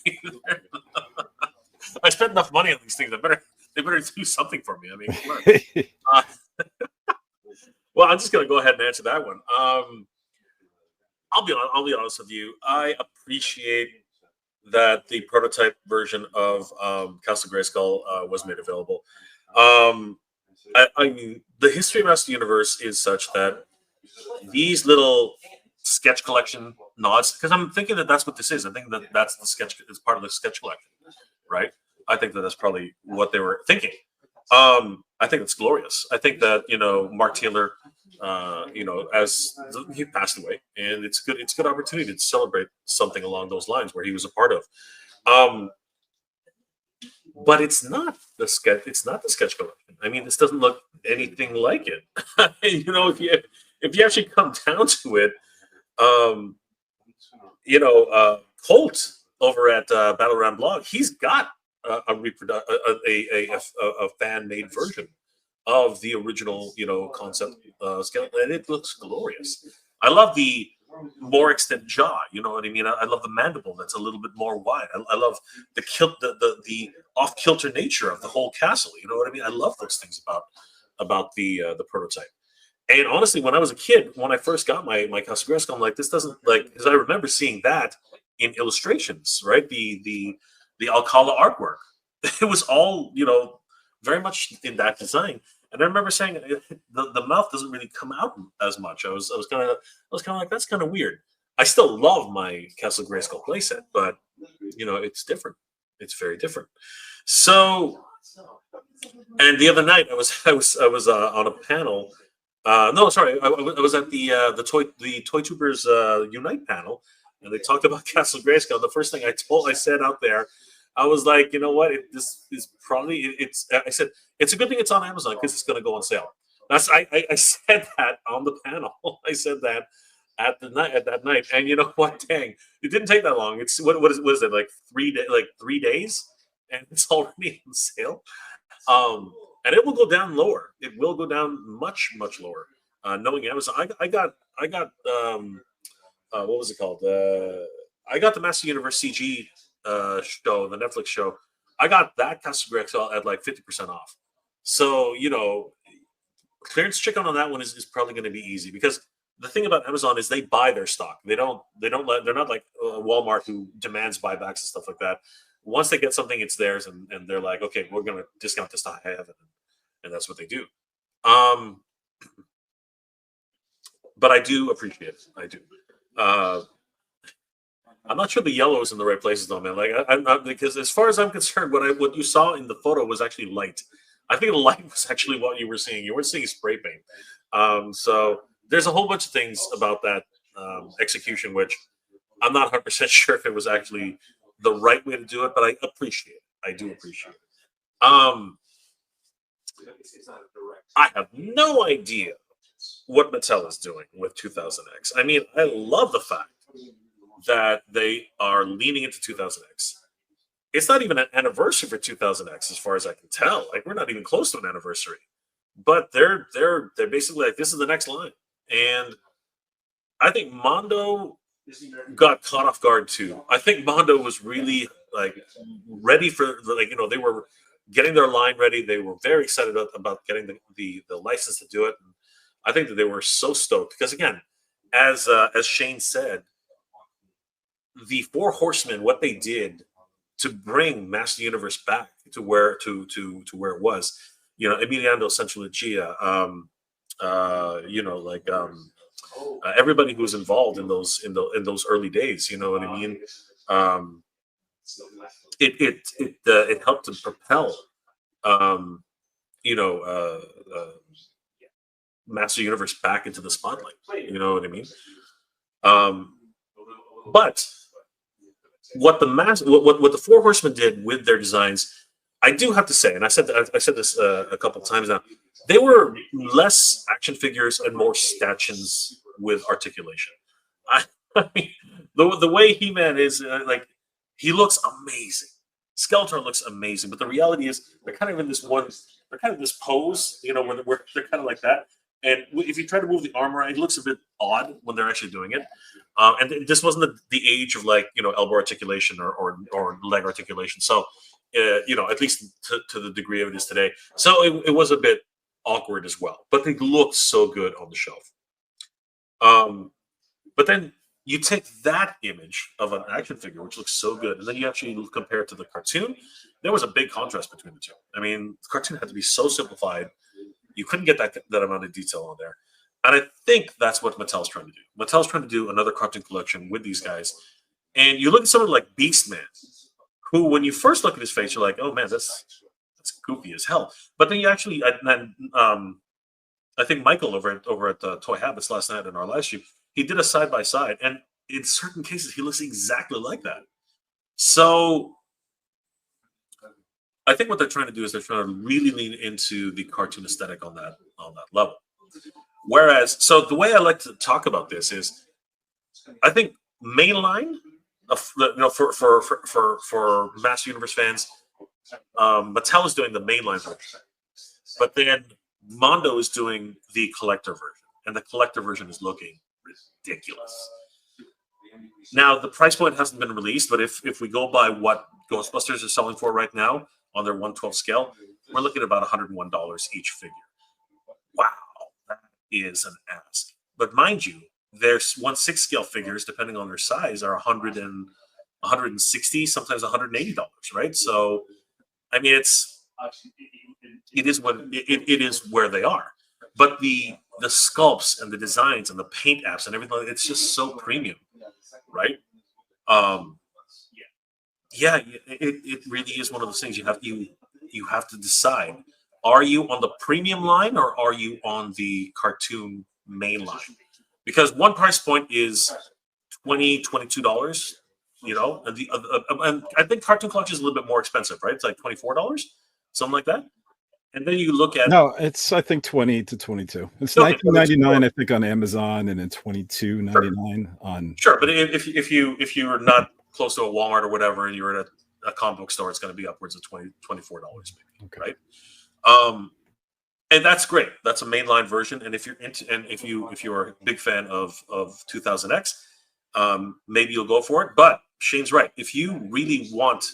I spent enough money on these things. They better do something for me. I mean, well, I'm just gonna go ahead and answer that one. I'll be honest with you. I appreciate that the prototype version of Castle Grayskull was made available. I mean, the history of Master Universe is such that these little sketch collection nods, because I'm thinking that that's what this is. I think that that's the sketch. It's part of the sketch collection, right? I think that that's probably what they were thinking. I think it's glorious. I think that Mark Taylor, as he passed away, and it's good. It's a good opportunity to celebrate something along those lines where he was a part of. But it's not the sketch. It's not the sketch collection. I mean, this doesn't look anything like it. If you actually come down to it, Colt over at Battleground Blog, he's got a fan-made version of the original, concept skeleton, and it looks glorious. I love the more extended jaw. You know what I mean? I love the mandible that's a little bit more wide. I love the off kilter nature of the whole castle. You know what I mean? I love those things about the prototype. And honestly, when I was a kid, when I first got my Castle Grayskull, I'm like, this doesn't because I remember seeing that in illustrations, right? The Alcala artwork. It was all very much in that design. And I remember saying the mouth doesn't really come out as much. I was kind of like, that's kind of weird. I still love my Castle Grayskull playset, but it's different. It's very different. So, and the other night I was on a panel No, sorry, I was at the Toy Troopers Unite panel, and they talked about Castle Grayskull. The first thing I said out there, I was like, you know what, this is probably it's. I said it's a good thing it's on Amazon because it's going to go on sale. I said that on the panel. I said that at that night, and you know what? Dang, it didn't take that long. It's what is it like 3 days, and it's already on sale. And it will go down lower. It will go down much lower. Knowing Amazon, I got what was it called? I got the Master Universe CG show, the Netflix show. I got that Castle Grayskull at like 50% off. So you know, clearance checkout on that one is probably going to be easy because the thing about Amazon is they buy their stock. They're not like Walmart who demands buybacks and stuff like that. Once they get something, it's theirs, and they're like, okay, we're going to discount this to high heaven, and that's what they do. But I do appreciate it. I do. I'm not sure the yellow is in the right places though, man. Like, because as far as I'm concerned, what you saw in the photo was actually light. I think the light was actually what you were seeing. You weren't seeing spray paint. So there's a whole bunch of things about that execution, which I'm not 100% sure if it was actually the right way to do it, but I appreciate it. I do appreciate it. I have no idea what Mattel is doing with 2000X. I mean, I love the fact that they are leaning into 2000X. It's not even an anniversary for 2000X, as far as I can tell. Like, we're not even close to an anniversary. But they're basically like, this is the next line. And I think Mondo got caught off guard too. I think Mondo was really like ready for, like, you know, they were getting their line ready. They were very excited about getting the license to do it. And I think that they were so stoked because, again, as Shane said, the Four Horsemen, what they did to bring Master Universe back to where it was, you know, Emiliano Sanchulugia, you know, like everybody who was involved in those early days, you know what I mean? It helped to propel, you know, Master Universe back into the spotlight. You know what I mean? But what the Four Horsemen did with their designs, I do have to say, and I said this a couple times now, they were less action figures and more stanchions with articulation. I mean, the way He-Man is, like, he looks amazing. Skeletor looks amazing, but the reality is they're kind of in this pose, you know, where they're kind of like that. And if you try to move the arm around, it looks a bit odd when they're actually doing it. And this wasn't the age of, like, you know, elbow articulation or leg articulation. So, you know, at least to the degree of it is today. So it was a bit awkward as well. But they looked so good on the shelf. But then you take that image of an action figure, which looks so good, and then you actually compare it to the cartoon. There was a big contrast between the two. I mean, the cartoon had to be so simplified. You couldn't get that amount of detail on there. And I think that's what Mattel's trying to do. Mattel's trying to do another cartoon collection with these guys. And you look at someone like Beastman, who, when you first look at his face, you're like, oh man, that's goofy as hell. But then you actually, I think Michael over at Toy Habits last night in our live stream, he did a side by side, and in certain cases, he looks exactly like that. So I think what they're trying to do is they're trying to really lean into the cartoon aesthetic on that level. Whereas, so the way I like to talk about this is, I think mainline, you know, for Master Universe fans, Mattel is doing the mainline version, but then Mondo is doing the collector version, and the collector version is looking ridiculous. Now, the price point hasn't been released, but if we go by what Ghostbusters is selling for right now on their 1/12 scale, we're looking at about $101 each figure. Wow, that is an ask. But mind you, their 1/6 scale figures, depending on their size, are $160, sometimes $180, right? So, I mean, it is where they are. But the sculpts and the designs and the paint apps and everything, it's just so premium, right? Yeah, it really is one of those things you have to decide, Are you on the premium line or are you on the cartoon main line? Because one price point is $22, you know, and and I think Cartoon Collection is a little bit more expensive, right? It's like $24, something like that. And then you look at No, it's I think 20 to 22. It's Okay, $19.99 I think on Amazon, and then $22.99 on. Sure, but if you're not close to a Walmart or whatever, and you're at a comic book store, it's going to be upwards of $24 maybe, Okay. right? And that's great. That's a mainline version. And if you're into, and if you're a big fan of 2000X, maybe you'll go for it. But Shane's right. If you really want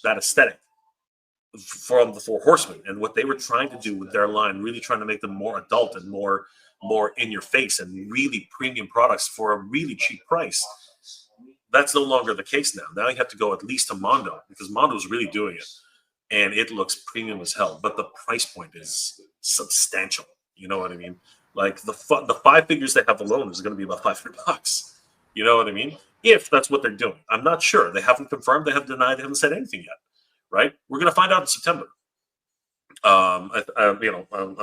that aesthetic from the Four Horsemen and what they were trying to do with their line, really trying to make them more adult and more in your face and really premium products for a really cheap price, that's no longer the case now. Now you have to go at least to Mondo, because Mondo's really doing it, and it looks premium as hell. But the price point is substantial. You know what I mean? Like the 5 figures they have alone is going to be about $500. You know what I mean? If that's what they're doing, I'm not sure. They haven't confirmed. They have denied. They haven't said anything yet. Right? We're going to find out in September. I'm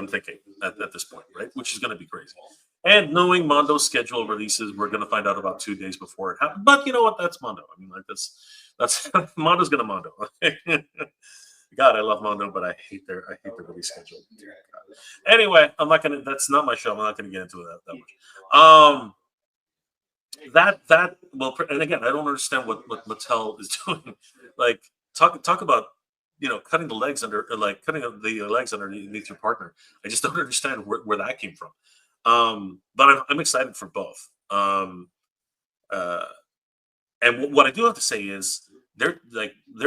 thinking at this point, right? Which is going to be crazy. And knowing Mondo's schedule releases, we're going to find out about 2 days before it happens. But you know what? That's Mondo. I mean, like that's Mondo's going to Mondo. God, I love Mondo, but I hate their release schedule. Anyway, I'm not gonna. That's not my show. I'm not going to get into that much. Well, and again, I don't understand what Mattel is doing. Like, talk about, you know, cutting the legs underneath your partner. I just don't understand where that came from. But I'm excited for both. And what I do have to say is they're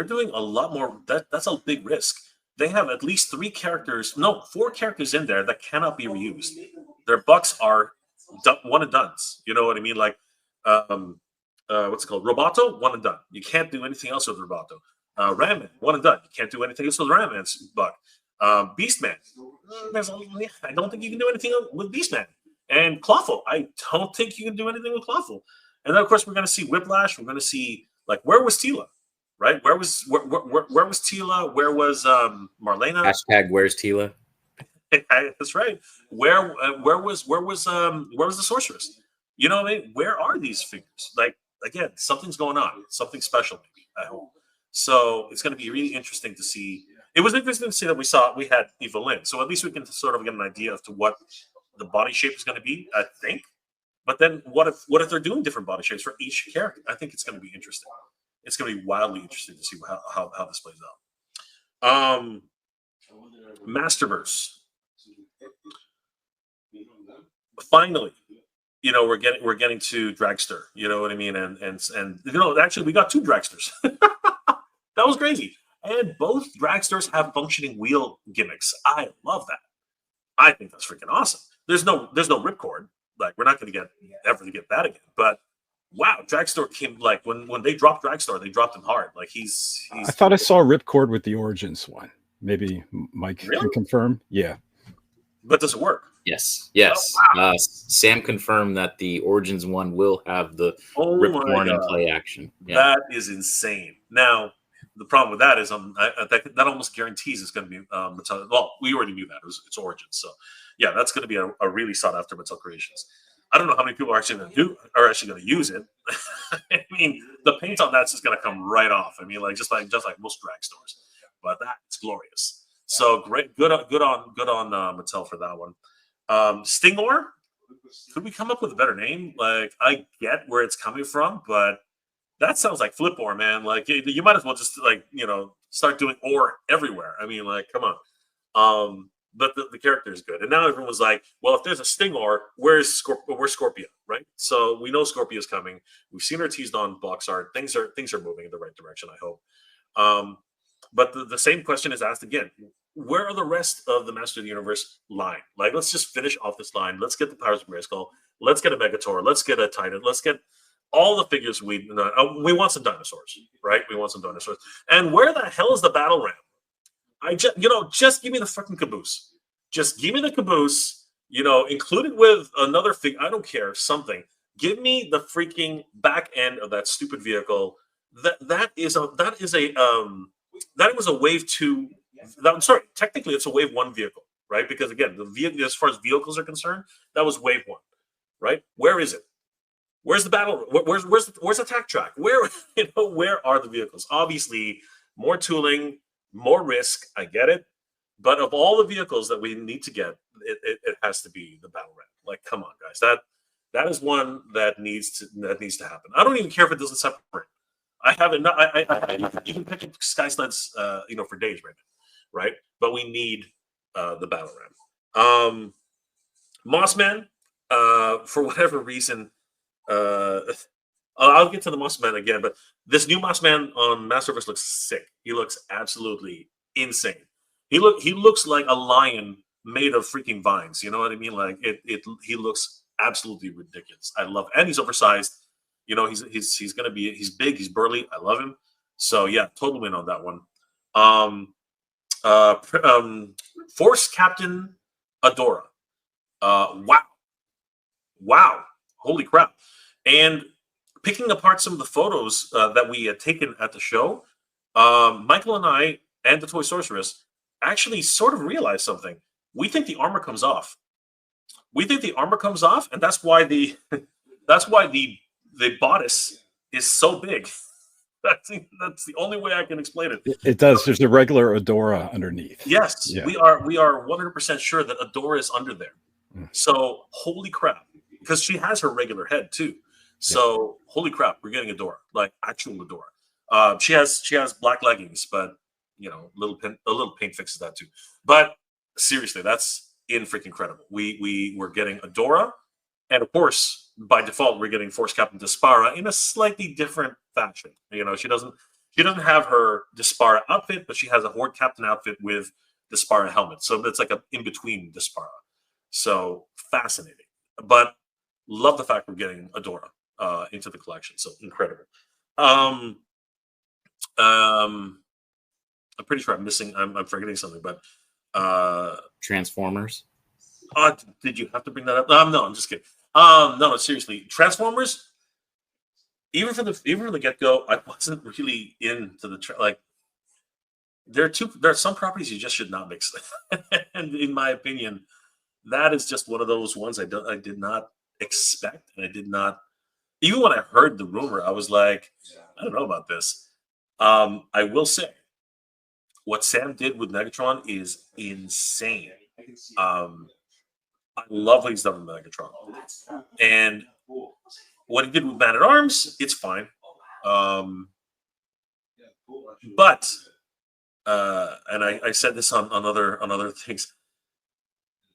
doing a lot more. That's a big risk. They have at least 4 characters in there that cannot be reused. Their bucks are one and dones. You know what I mean? Like, what's it called? Roboto, one and done. You can't do anything else with Roboto. Ram Man, one and done. You can't do anything else with Ram Man's buck. Beast Man, I don't think you can do anything with Beast Man. And Clawful, I don't think you can do anything with Clawful. And then of course we're going to see Whiplash. We're going to see, like, where was Tila, right? Where was Tila? Where was Marlena? Hashtag where's Tila? That's right. Where was the sorceress? You know what I mean? Where are these figures? Like, again, something's going on. Something special, maybe, I hope. So it's going to be really interesting to see. It was interesting to see that we had Evelyn. So at least we can sort of get an idea of to what the body shape is going to be, I think. But then what if they're doing different body shapes for each character? I think it's going to be interesting. It's going to be wildly interesting to see how this plays out. Masterverse. Finally, you know, we're getting to Dragster. You know what I mean? And you know, actually, we got 2 Dragsters. That was crazy. And both Dragsters have functioning wheel gimmicks. I love that. I think that's freaking awesome. There's no ripcord. Like, we're not going to ever get that again. But wow, Dragster came, like, when they dropped Dragster, they dropped him hard. Like, he's I thought I saw ripcord with the Origins one. Maybe Mike can confirm. Yeah. But does it work? Yes. Oh, wow. Sam confirmed that the Origins one will have the ripcord and play action. Yeah. That is insane. Now, the problem with that is that almost guarantees it's going to be Mattel. Well, we already knew that it's Origins, so yeah, that's going to be a really sought after Mattel creations. I don't know how many people are actually going to use it. I mean, the paint on that's just going to come right off. I mean, like just like most drag stores, but that's glorious. So great, good on Mattel for that one. Stingor, could we come up with a better name? Like, I get where it's coming from, but that sounds like Flipor, man. Like, you might as well just, like, you know, start doing or everywhere. I mean, like, come on. But the character is good. And now everyone's like, well, if there's a Stingor, where's Scorpia, right? So we know Scorpia's coming. We've seen her teased on box art. Things are moving in the right direction, I hope. But the same question is asked again. Where are the rest of the Master of the Universe line? Like, let's just finish off this line. Let's get the Powers of Grayskull. Let's get a Megator. Let's get a Titan. Let's get all the figures we want some dinosaurs, right? We want some dinosaurs. And where the hell is the battle ram? Just give me the fucking caboose. Just give me the caboose, you know, included with another figure. I don't care, something. Give me the freaking back end of that stupid vehicle. That was a Wave 2 I'm sorry, technically it's a wave 1 vehicle, right? Because again, the vehicle, as far as vehicles are concerned, that was wave 1, right? Where is it? Where's the battle? Where's the attack track? Where where are the vehicles? Obviously, more tooling, more risk. I get it, but of all the vehicles that we need to get, it has to be the battle ram. Like, come on, guys, that is one that needs to happen. I don't even care if it doesn't separate. I haven't. You can pick up Sky Sleds, for days right now, right? But we need the battle ram. Mossman, for whatever reason. I'll get to the Mossman again, but this new Mossman on Masterverse looks sick. He looks absolutely insane. He looks like a lion made of freaking vines. You know what I mean? Like he looks absolutely ridiculous. I love, and he's oversized. He's big, he's burly. I love him. So yeah, total win on that one. Force Captain Adora. Wow. Holy crap. And picking apart some of the photos that we had taken at the show, Michael and I and the Toy Sorceress actually sort of realized something. We think the armor comes off. And that's why the bodice is so big. That's the only way I can explain it. It does. There's a regular Adora underneath. Yes, yeah. We are 100% sure that Adora is under there. So holy crap. Because she has her regular head too, so holy crap, we're getting Adora, like actual Adora. She has black leggings, but a little paint fixes that too. But seriously, that's freaking incredible. We're getting Adora, and of course, by default, we're getting Force Captain Despara in a slightly different fashion. She doesn't have her Despara outfit, but she has a Horde Captain outfit with Despara helmet. So it's like an in between Despara. So fascinating, but. Love the fact we're getting Adora into the collection. So incredible. I'm pretty sure I'm forgetting something, but Transformers. Did you have to bring that up? No, I'm just kidding. No, seriously, Transformers. Even from the get-go, I wasn't really into the there are some properties you just should not mix. And in my opinion, that is just one of those ones I did not expect, and I did not, even when I heard the rumor, I was like, I don't know about this. I will say what Sam did with Megatron is insane. I love what he's done with Megatron, and what he did with Man at Arms, it's fine. But and I said this on other things,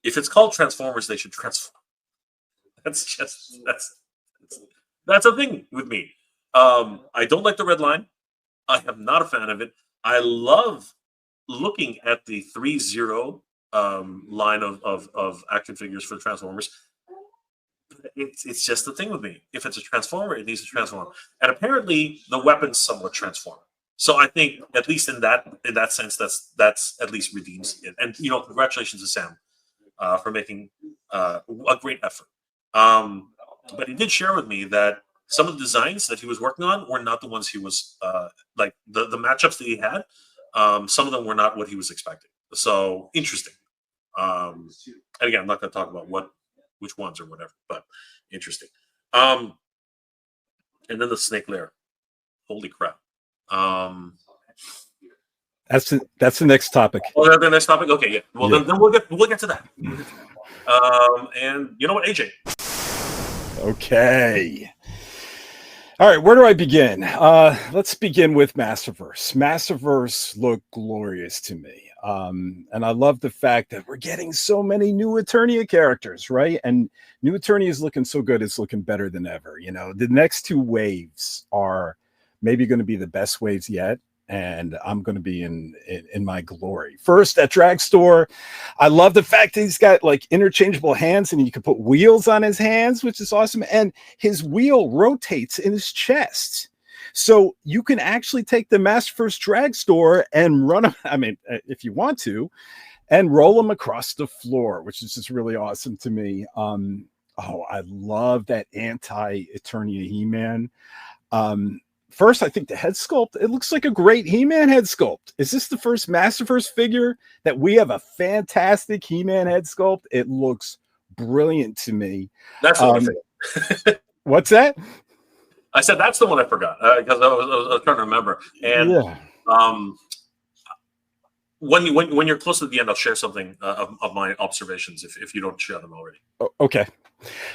if it's called Transformers, they should transform. That's a thing with me. I don't like the red line. I am not a fan of it. I love looking at the 3-0 line of action figures for Transformers. It's just the thing with me. If it's a Transformer, it needs to transform. And apparently the weapons somewhat transform. So I think at least in that sense, that's at least redeems it. And congratulations to Sam for making a great effort. But he did share with me that some of the designs that he was working on were not the ones he was like the matchups that he had. Some of them were not what he was expecting. So interesting. And again, I'm not going to talk about which ones or whatever, but interesting. And then the Snake Lair. Holy crap. That's the next topic. Oh, the next topic. Okay, yeah. Well, yeah. Then we'll get to that. And you know what, AJ? Okay. All right, where do I begin? Let's begin with Masterverse. Masterverse looked glorious to me. And I love the fact that we're getting so many new Eternia characters, right? And new Eternia is looking so good, it's looking better than ever. The next two waves are maybe going to be the best waves yet. And I'm going to be in my glory. First, at Drag Store, I love the fact that he's got like interchangeable hands and you can put wheels on his hands, which is awesome. And his wheel rotates in his chest. So you can actually take the Masterverse Drag Store and run them, if you want to, and roll them across the floor, which is just really awesome to me. I love that anti-Eternia He-Man. first, I think the head sculpt, it looks like a great He-Man head sculpt. Is this the first Masterverse figure that we have a fantastic He-Man head sculpt? It looks brilliant to me. That's the one I forgot. What's that? I said that's the one I forgot because I was trying to remember. And yeah. When you're close to the end, I'll share something of my observations if you don't share them already. Okay.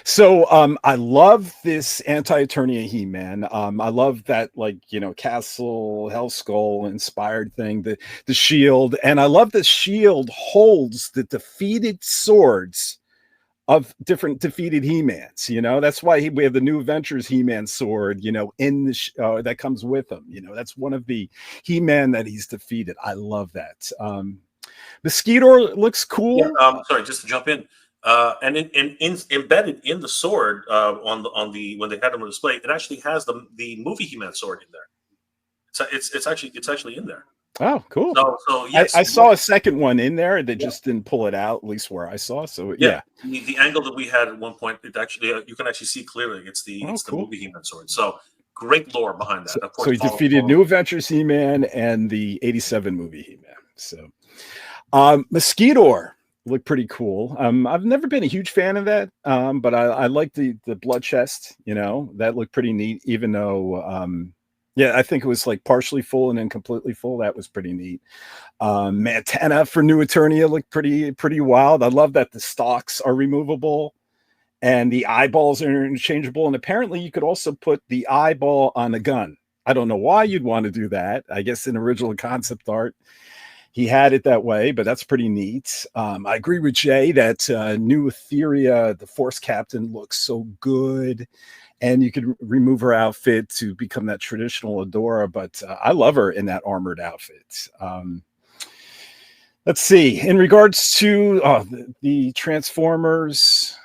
So I love this anti-Eternia He-Man. I love that, like, you know, Castle Hellskull inspired thing, the shield. And I love the shield holds the defeated swords of different defeated He-Mans. You know, that's why we have the New Adventures He-Man sword, you know, in the that comes with him. You know, that's one of the He-Man that he's defeated. I love that. The Skeetor looks cool. Yeah, sorry, just to jump in. And embedded in the sword on the when they had them on display, it actually has the movie He-Man sword in there. So it's actually in there. Oh, cool. So yes, I saw a second one in there. They just didn't pull it out, at least where I saw. So yeah. The angle that we had at one point, it actually you can actually see clearly. It's the movie He-Man sword. So great lore behind that. Of course, so he defeated New Adventures He-Man and the '87 movie He-Man. So Mosquitoer looked pretty cool. I've never been a huge fan of that, but I like the blood chest. You know, that looked pretty neat. Even though, yeah, I think it was like partially full and then completely full. That was pretty neat. Mantana for New Eternia looked pretty wild. I love that the stalks are removable and the eyeballs are interchangeable. And apparently, you could also put the eyeball on a gun. I don't know why you'd want to do that. I guess in original concept art, he had it that way, but that's pretty neat. I agree with Jay that new Etheria, the Force Captain, looks so good. And you could remove her outfit to become that traditional Adora, but I love her in that armored outfit. Let's see. In regards to the Transformers,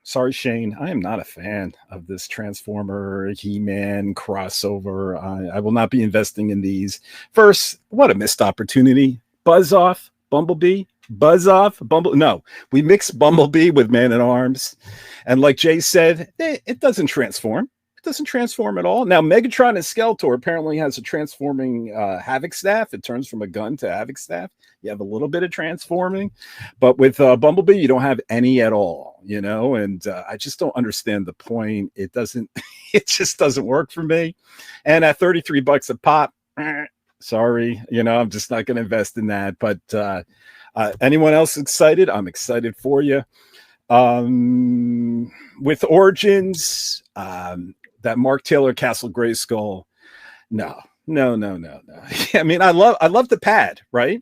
sorry, Shane, I am not a fan of this Transformer He-Man crossover. I will not be investing in these. First, what a missed opportunity. Buzz off, Bumblebee. Buzz off, Bumble. No, we mixed Bumblebee with Man-at-Arms. And like Jay said, it doesn't transform. It doesn't transform at all. Now, Megatron and Skeletor apparently has a transforming Havoc staff. It turns from a gun to Havoc staff. You have a little bit of transforming. But with Bumblebee, you don't have any at all, you know? And I just don't understand the point. It just doesn't work for me. And at $33 a pop, sorry, you know, I'm just not going to invest in that. But anyone else excited? I'm excited for you. With Origins, that Mark Taylor Castle Grayskull, no. I mean, I love the pad, right?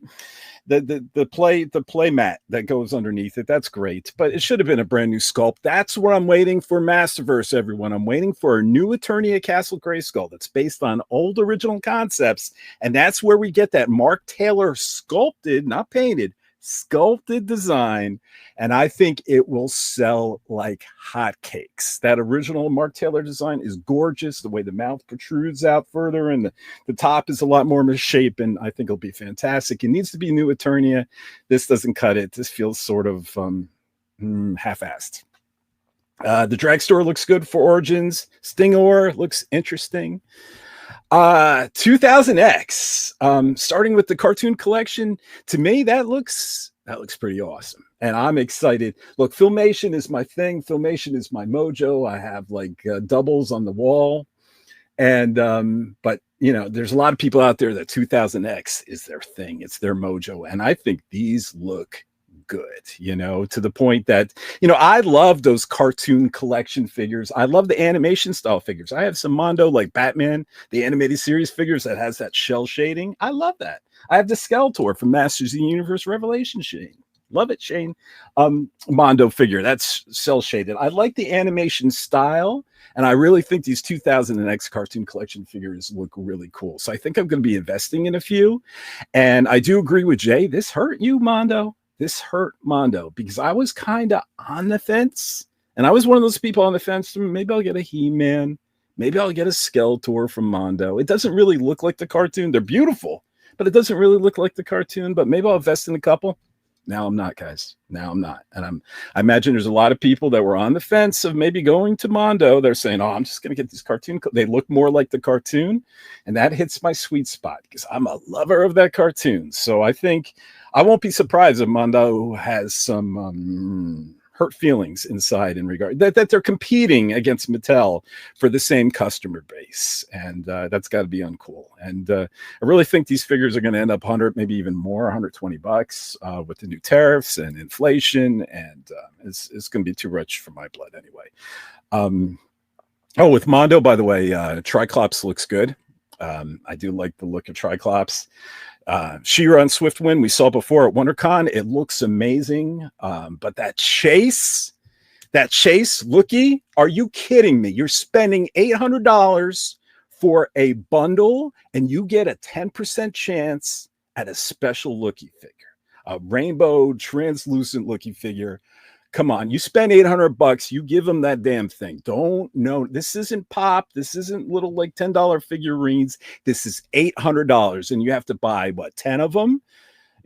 The play mat that goes underneath it. That's great, but it should have been a brand new sculpt. That's what I'm waiting for. Masterverse, everyone. I'm waiting for a new Eternia Castle Grayskull that's based on old original concepts, and that's where we get that Mark Taylor sculpted, not painted, sculpted design, and I think it will sell like hotcakes. That original Mark Taylor design is gorgeous. The way the mouth protrudes out further and the top is a lot more misshapen. I think it'll be fantastic. It needs to be New Eternia. This doesn't cut it. This feels sort of half-assed. The Dragstore looks good for Origins. Stingor looks interesting. 2000X, starting with the cartoon collection, to me that looks pretty awesome, and I'm excited. Look, Filmation is my thing. Filmation is my mojo. I have like doubles on the wall, and but you know, there's a lot of people out there that 2000X is their thing. It's their mojo, and I think these look good, you know, to the point that, you know, I love those cartoon collection figures. I love the animation style figures. I have some Mondo like Batman, the animated series figures that has that shell shading. I love that. I have the Skeletor from Masters of the Universe Revelation, Shane. Love it, Shane. Mondo figure, that's cell shaded. I like the animation style, and I really think these 2000X cartoon collection figures look really cool. So I think I'm going to be investing in a few. And I do agree with Jay. This hurt you, Mondo. This hurt Mondo, because I was kind of on the fence, and I was one of those people on the fence. Maybe I'll get a He-Man, maybe I'll get a Skeletor from Mondo. It doesn't really look like the cartoon. They're beautiful, but it doesn't really look like the cartoon. But maybe I'll invest in a couple. Now I'm not, guys. Now I'm not. And I imagine there's a lot of people that were on the fence of maybe going to Mondo. They're saying, oh, I'm just going to get these cartoon. They look more like the cartoon. And that hits my sweet spot because I'm a lover of that cartoon. So I think I won't be surprised if Mondo has some hurt feelings inside in regard that they're competing against Mattel for the same customer base. And that's got to be uncool. And I really think these figures are going to end up 100, maybe even more, $120 with the new tariffs and inflation. And it's going to be too rich for my blood anyway. With Mondo, by the way, Triclops looks good. I do like the look of Triclops. She-Ra and Swiftwind we saw before at WonderCon. It looks amazing. But that chase looky, are you kidding me? You're spending $800 for a bundle and you get a 10% chance at a special looky figure, a rainbow translucent looky figure. Come on, you spend $800, you give them that damn thing. Don't know. This isn't pop. This isn't little like $10 figurines. This is $800, and you have to buy what, 10 of them,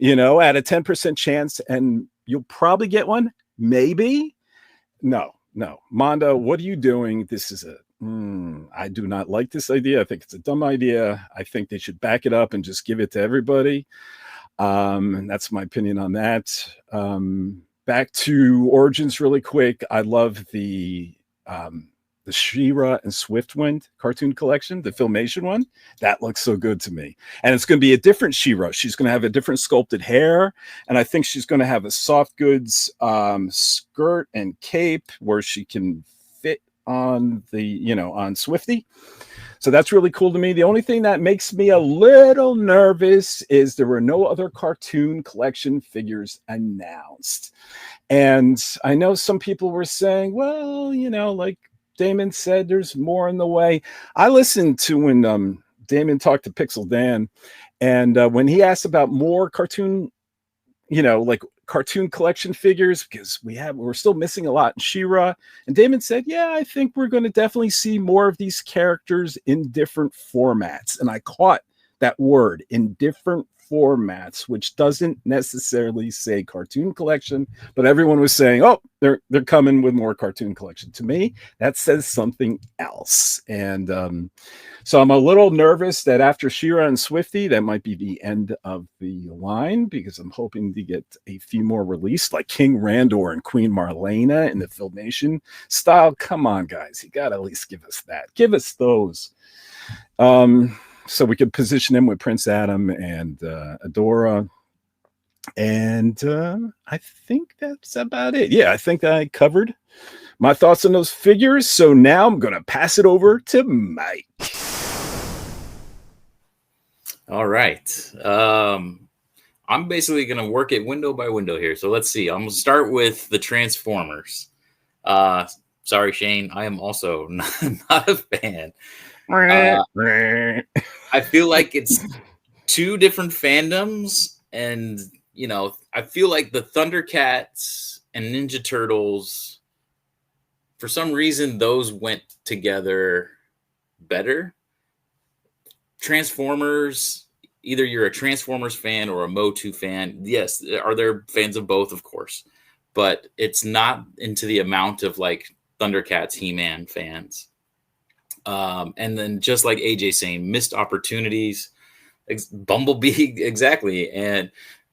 at a 10% chance, and you'll probably get one. Maybe. No. Mondo, what are you doing? This is I do not like this idea. I think it's a dumb idea. I think they should back it up and just give it to everybody. And that's my opinion on that. Back to Origins really quick. I love the She-Ra and Swiftwind cartoon collection, the Filmation one. That looks so good to me. And it's going to be a different She-Ra. She's going to have a different sculpted hair. And I think she's going to have a soft goods skirt and cape where she can fit on the, on Swifty. So that's really cool to me. The only thing that makes me a little nervous is there were no other cartoon collection figures announced. And I know some people were saying, well, like Damon said, there's more in the way. I listened to when Damon talked to Pixel Dan, and when he asked about more cartoon, like cartoon collection figures, because we're still missing a lot in She-Ra. And Damon said, yeah, I think we're going to definitely see more of these characters in different formats. And I caught that word, in different formats, which doesn't necessarily say cartoon collection, but everyone was saying, oh, they're coming with more cartoon collection. To me, that says something else. And so I'm a little nervous that after She-Ra and Swifty, that might be the end of the line, because I'm hoping to get a few more released, like King Randor and Queen Marlena in the Filmation style. Come on, guys, you got to at least give us that. Give us those. So we could position him with Prince Adam and Adora. And I think that's about it. Yeah, I think I covered my thoughts on those figures. So now I'm going to pass it over to Mike. All right. I'm basically going to work it window by window here. So let's see. I'm going to start with the Transformers. Sorry, Shane. I am also not a fan. I feel like it's two different fandoms, and I feel like the Thundercats and Ninja Turtles, for some reason, those went together better. Transformers, either you're a Transformers fan or a MOTU fan. Yes, are there fans of both? Of course, but it's not into the amount of like Thundercats, He-Man fans. And then just like AJ saying, missed opportunities, Bumblebee, exactly. And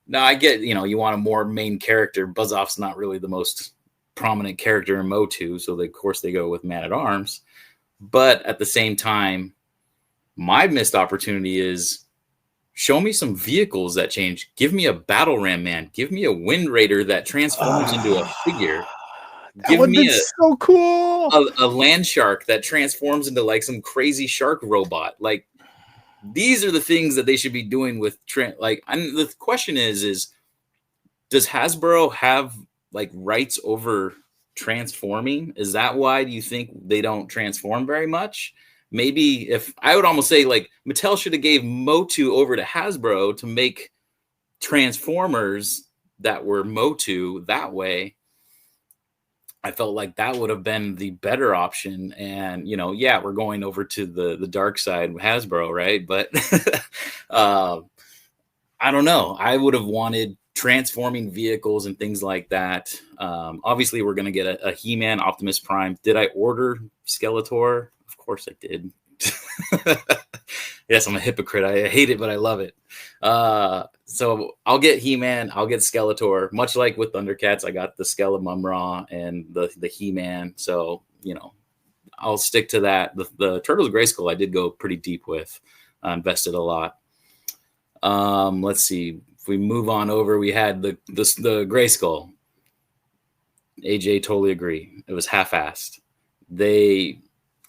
now I get, you want a more main character. Buzz-Off's not really the most prominent character in MOTU, so of course they go with Man-at-Arms. But at the same time, my missed opportunity is show me some vehicles that change. Give me a Battle Ram Man. Give me a Wind Raider that transforms into a figure. Give me so cool. A land shark that transforms into like some crazy shark robot. Like, these are the things that they should be doing with the question is does Hasbro have like rights over transforming? Is that why do you think they don't transform very much? Maybe if I would almost say like Mattel should have gave MOTU over to Hasbro to make Transformers that were MOTU that way. I felt like that would have been the better option. And, we're going over to the dark side with Hasbro, right? But I don't know. I would have wanted transforming vehicles and things like that. Obviously, we're going to get a He-Man Optimus Prime. Did I order Skeletor? Of course I did. Yes, I'm a hypocrite. I hate it, but I love it. So I'll get He-Man. I'll get Skeletor. Much like with Thundercats, I got the Skele Mumra and the He-Man. So, I'll stick to that. The Turtles Grayskull I did go pretty deep with. Invested a lot. Let's see. If we move on over, we had the Grayskull. AJ, totally agree. It was half-assed. They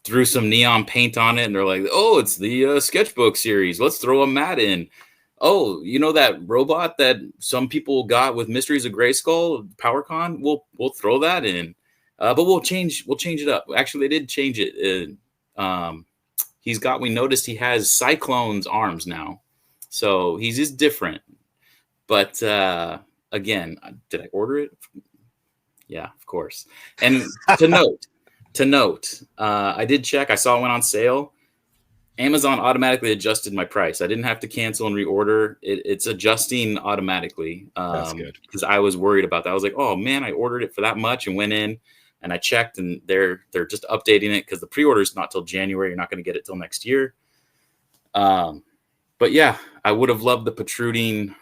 threw some neon paint on it, and they're like, "Oh, it's the sketchbook series. Let's throw a mat in." Oh, that robot that some people got with Mysteries of Grayskull, PowerCon? We'll throw that in, but we'll change it up. Actually, they did change it. We noticed he has Cyclone's arms now, so he's just different. But again, did I order it? Yeah, of course. And to note, I did check. I saw it went on sale. Amazon automatically adjusted my price. I didn't have to cancel and reorder. It's adjusting automatically. That's good. Because I was worried about that. I was like, oh man, I ordered it for that much, and went in and I checked, and they're just updating it because the pre-order is not till January. You're not going to get it till next year. But yeah, I would have loved the protruding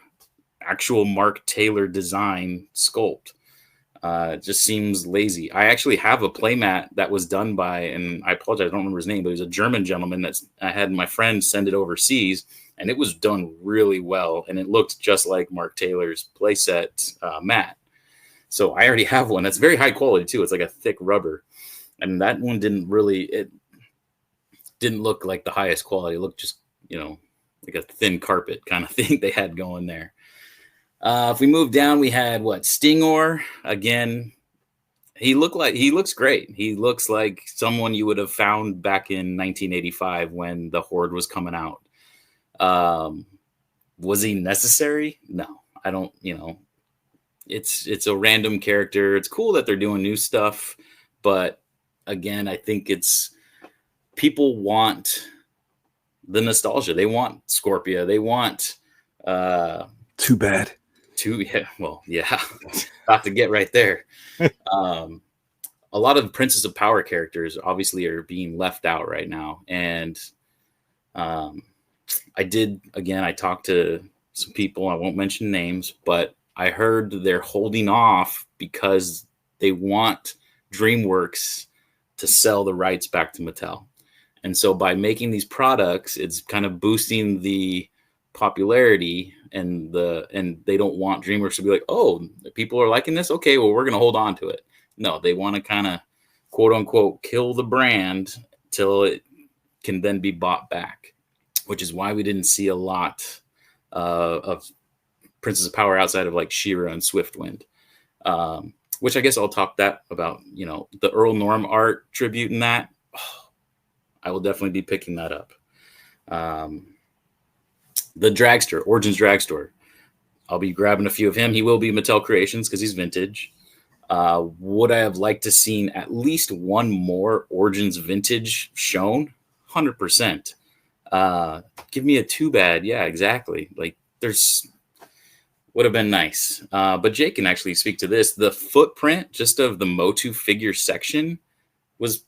actual Mark Taylor design sculpt. It just seems lazy. I actually have a playmat that was done by, and I apologize, I don't remember his name, but he was a German gentleman I had my friend send it overseas, and it was done really well, and it looked just like Mark Taylor's playset mat. So I already have one. That's very high quality too. It's like a thick rubber, and that one didn't look like the highest quality. It looked just, like a thin carpet kind of thing they had going there. If we move down, we had Stingor again. He looks great. He looks like someone you would have found back in 1985 when the Horde was coming out. Was he necessary? No, I don't. It's a random character. It's cool that they're doing new stuff, but again, I think people want the nostalgia. They want Scorpia. They want. Too bad. About to get right there. A lot of Princess of Power characters obviously are being left out right now, and I talked to some people. I won't mention names, but I heard they're holding off because they want DreamWorks to sell the rights back to Mattel, and so by making these products, it's kind of boosting the popularity, and they don't want DreamWorks to be like, oh, people are liking this, okay, well, we're going to hold on to it. No, they want to kind of quote unquote kill the brand till it can then be bought back, which is why we didn't see a lot of Princess of Power outside of like She-Ra and Swiftwind, which I guess I'll talk that about, the Earl Norm art tribute in that. I will definitely be picking that up. The Dragster, Origins Dragstore. I'll be grabbing a few of him. He will be Mattel Creations because he's vintage. Would I have liked to seen at least one more Origins vintage shown? 100%. Give me a too bad. Yeah, exactly. Like would have been nice. But Jake can actually speak to this. The footprint just of the MOTU figure section was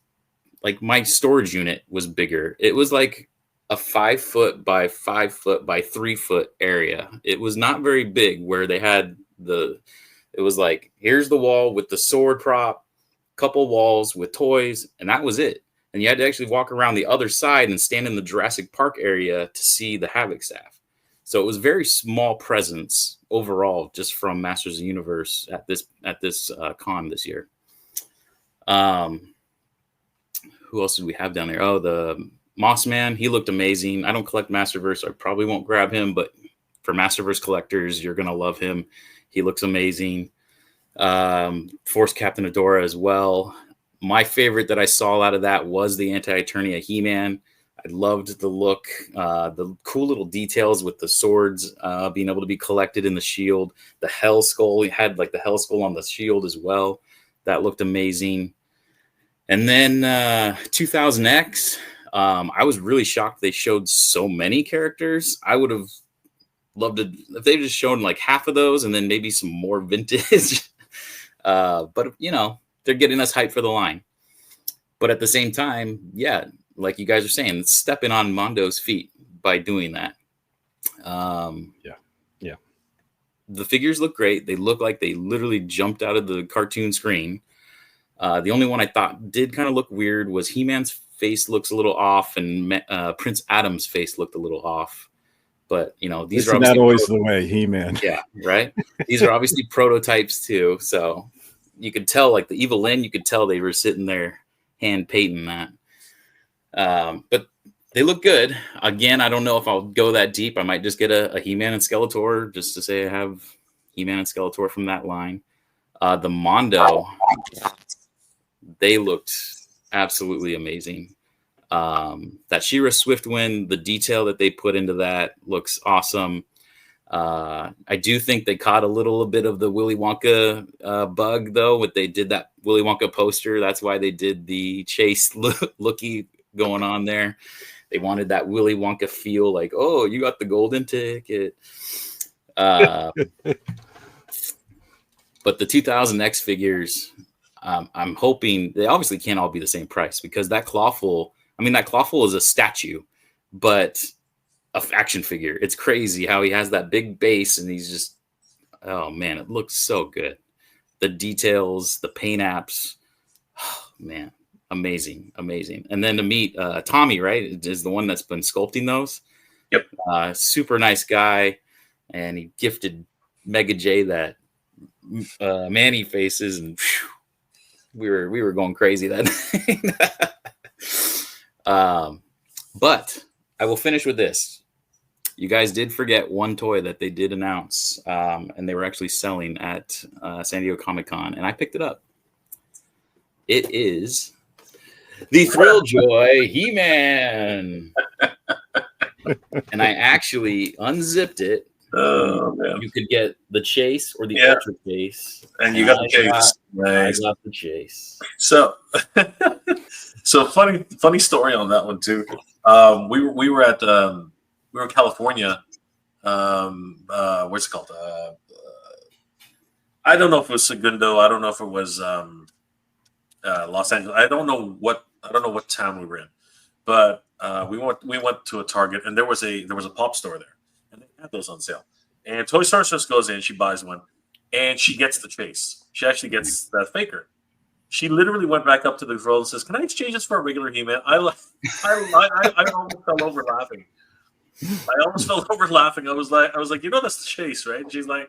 like my storage unit was bigger. It was like a 5 foot by 5 foot by 3 foot area. It was not very big where they had it was like, here's the wall with the sword prop, couple walls with toys, and that was it. And you had to actually walk around the other side and stand in the Jurassic Park area to see the Havoc staff. So it was very small presence overall, just from Masters of the Universe at this con this year. Who else did we have down there? Oh, the Moss Man, he looked amazing. I don't collect Masterverse, so I probably won't grab him, but for Masterverse collectors, you're going to love him. He looks amazing. Force Captain Adora as well. My favorite that I saw out of that was the Anti-Eternia He-Man. I loved the look, the cool little details with the swords being able to be collected in the shield. The Hell Skull, he had like the Hell Skull on the shield as well. That looked amazing. And then 2000X, I was really shocked they showed so many characters. I would have love to if they just shown like half of those and then maybe some more vintage. But you know, they're getting us hyped for the line. But at the same time, yeah, like you guys are saying, it's stepping on Mondo's feet by doing that. Yeah. The figures look great. They look like they literally jumped out of the cartoon screen. The only one I thought did kind of look weird was He-Man's face looks a little off, and Prince Adam's face looked a little off. But you know, these are not always the way, He-Man. Yeah, right. These are obviously prototypes too, so you could tell, like the Evil Lynn, you could tell they were sitting there hand painting that. But they look good. Again, I don't know if I'll go that deep. I might just get a He-Man and Skeletor just to say I have He-Man and Skeletor from that line. The Mondo, they looked absolutely amazing. That She-Ra Swiftwind, the detail that they put into that looks awesome. I do think they caught a little bit of the Willy Wonka bug, though, when they did that Willy Wonka poster. That's why they did the chase looky going on there. They wanted that Willy Wonka feel, like, oh, you got the golden ticket. But the 2000X figures, I'm hoping they obviously can't all be the same price, because that Clawful is a statue, but an action figure. It's crazy how he has that big base and he's just, oh man, it looks so good. The details, the paint apps, oh, man, amazing. And then to meet Tommy, right, is the one that's been sculpting those. Yep. Super nice guy, and he gifted Mega J that Manny faces, and whew, we were going crazy that night. But I will finish with this. You guys did forget one toy that they did announce, and they were actually selling at San Diego Comic-Con, and I picked it up. It is the Thrill Joy He-Man. And I actually unzipped it. Oh, man. You could get the chase or the ultra chase. And you got the chase. Nice. I got the chase. So, funny story on that one too. We were in California. What's it called? I don't know if it was Segundo. I don't know if it was Los Angeles. I don't know what town we were in, but we went to a Target, and there was a pop store there, and they had those on sale. And Toy Story just goes in, she buys one, and she gets the chase. She actually gets that faker. She literally went back up to the girl and says, "Can I exchange this for a regular He-Man?" I almost fell over laughing. I was like, you know, that's the chase, right? And she's like,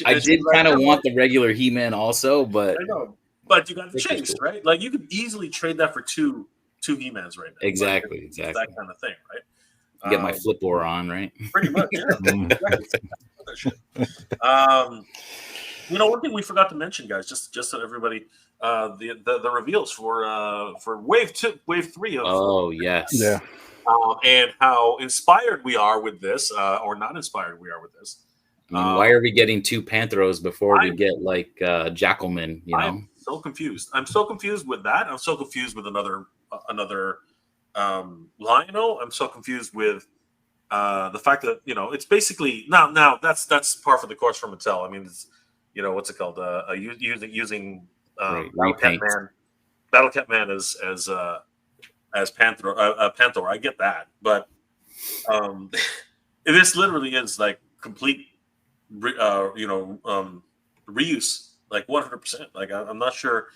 I did kind of want the regular He-Man also, but I know, but you got the chase, right? Like you could easily trade that for two He-Mans right now. Exactly, like, exactly. That kind of thing, right? Get my flip ore on, right? Pretty much, yeah. You know, one thing we forgot to mention, guys, just so everybody, the reveals for wave 3 of. Oh yes, yeah. And how inspired we are with this, or not inspired we are with this. I mean, why are we getting 2 Panthros before we get like Jackalman? You know, I'm so confused. I'm so confused with that. I'm so confused with another Lionel. I'm so confused with the fact that, you know, it's basically now that's par for the course for Mattel. I mean, it's, you know, what's it called? Using Battle Cat Man as Panther. I get that, but this literally is like complete, reuse, like 100%. Like I'm not sure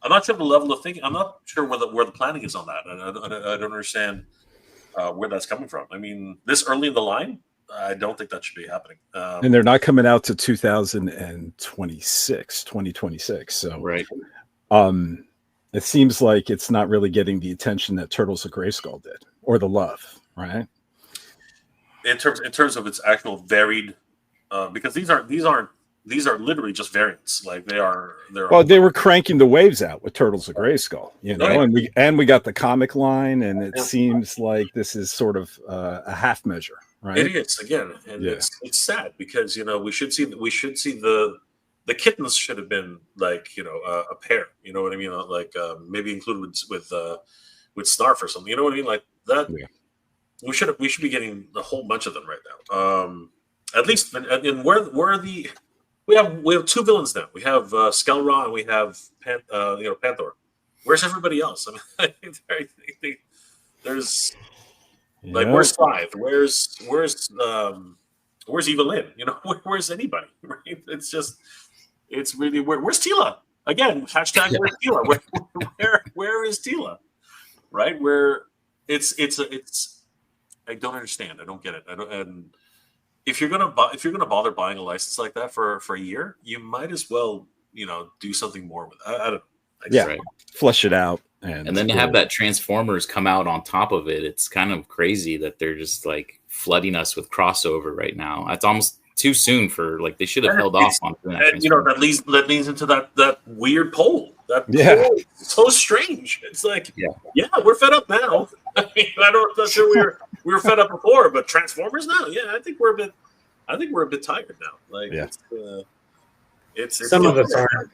the level of thinking. I'm not sure where the planning is on that. I don't understand where that's coming from. I mean, this early in the line, I don't think that should be happening. And they're not coming out to 2026. So right. It seems like it's not really getting the attention that Turtles of Grayskull did, or the love, right? In terms of its actual varied, because these are literally just variants. Like they were cranking the waves out with Turtles of Grayskull, you know, right. and we got the comic line, and it seems like this is sort of a half measure, right? It is, again, and it's sad because, you know, we should see the kittens should have been like, you know, a pair, you know what I mean, like maybe included with Snarf or something, you know what I mean, like that. Yeah. We should be getting a whole bunch of them right now. At least, and where the we have two villains now. We have Skelron and we have Panther. Where's everybody else? I mean, there's like where's Scythe? Where's Evelyn? You know, where's anybody? Right? It's really where's Tila? Again, hashtag where's Tila? Where is Tila? Right? Where it's I don't understand. I don't get it. I don't. And if you're gonna bother buying a license like that for a year, you might as well do something more with it. I don't. Right. Flush it out, and then to have that Transformers come out on top of it, it's kind of crazy that they're just like flooding us with crossover right now. It's almost too soon for they should have held off on that. And that leads into that weird poll. Poll is so strange. It's like, yeah, we're fed up now. I mean, I'm not sure we were fed up before, but Transformers now, yeah, I think we're a bit tired now. Like, it's some of us are.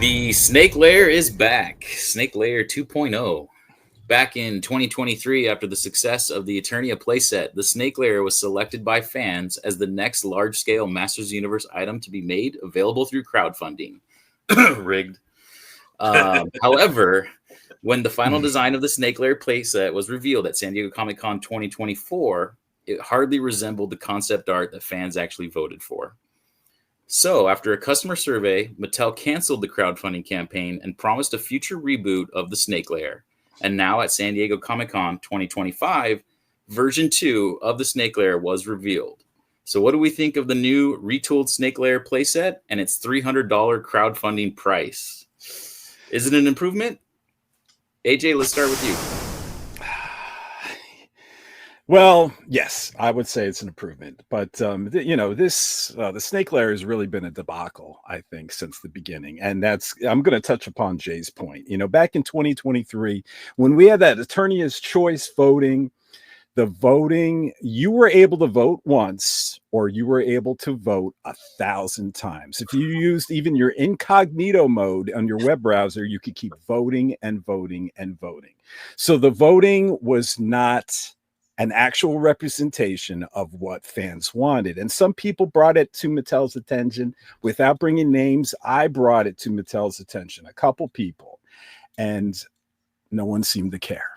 The Snake Lair is back. Snake Lair 2.0. Back in 2023, after the success of the Eternia playset, the Snake Lair was selected by fans as the next large-scale Masters Universe item to be made available through crowdfunding. Rigged. However, when the final design of the Snake Lair playset was revealed at San Diego Comic-Con 2024, it hardly resembled the concept art that fans actually voted for. So, after a customer survey, Mattel canceled the crowdfunding campaign and promised a future reboot of the Snake Lair. And now at San Diego Comic-Con 2025, version 2 of the Snake Lair was revealed. So what do we think of the new retooled Snake Lair playset and its $300 crowdfunding price? Is it an improvement? AJ, let's start with you. Well, yes, I would say it's an improvement, but the Snake Lair has really been a debacle, I think, since the beginning, and I'm going to touch upon Jay's point. Back in 2023, when we had that Eternia's Choice voting, you were able to vote once, or you were able to vote 1,000 times. If you used even your incognito mode on your web browser, you could keep voting and voting and voting. So the voting was not an actual representation of what fans wanted. And some people brought it to Mattel's attention without bringing names. I brought it to Mattel's attention, a couple people, and no one seemed to care.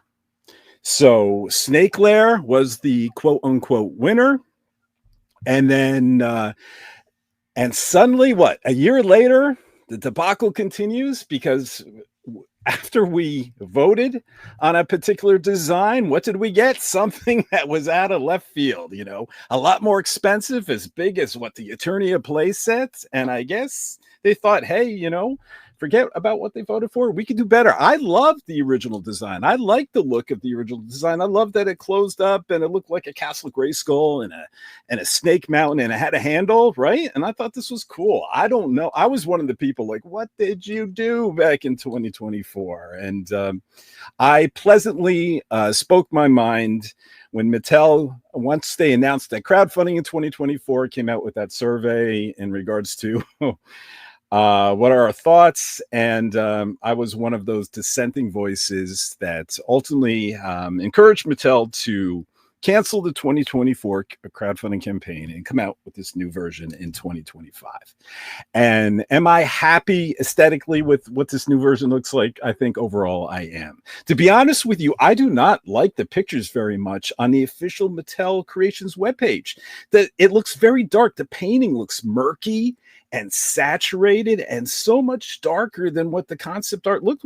So Snake Lair was the quote unquote winner. And then, and suddenly a year later, the debacle continues because after we voted on a particular design, what did we get? Something that was out of left field, a lot more expensive, as big as what the Eternia playset. And I guess they thought, hey, forget about what they voted for. We could do better. I loved the original design. I liked the look of the original design. I loved that it closed up and it looked like a Castle Grayskull and a snake mountain, and it had a handle, right? And I thought this was cool. I don't know. I was one of the people like, what did you do back in 2024? And I pleasantly spoke my mind when Mattel, once they announced that crowdfunding in 2024, came out with that survey in regards to what are our thoughts? And I was one of those dissenting voices that ultimately encouraged Mattel to cancel the 2024 crowdfunding campaign and come out with this new version in 2025. And am I happy aesthetically with what this new version looks like? I think overall I am. To be honest with you, I do not like the pictures very much on the official Mattel Creations webpage. It looks very dark. The painting looks murky and saturated and so much darker than what the concept art looked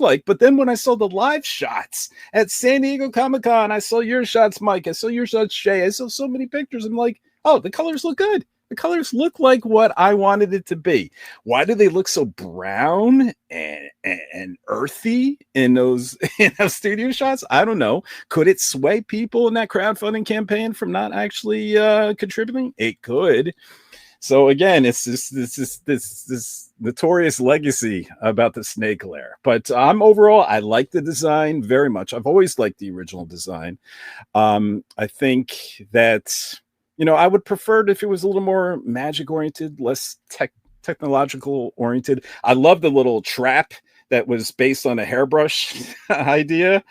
like. But then when I saw the live shots at San Diego Comic-Con, I saw your shots, Mike. I saw your shots, Shay. I saw so many pictures. I'm like, oh, the colors look good. The colors look like what I wanted it to be. Why do they look so brown and earthy in those studio shots? I don't know. Could it sway people in that crowdfunding campaign from not actually contributing? It could. So again, it's this notorious legacy about the Snake Lair. But overall, I like the design very much. I've always liked the original design. I think that, I would prefer it if it was a little more magic oriented, less technological oriented. I love the little trap that was based on a hairbrush idea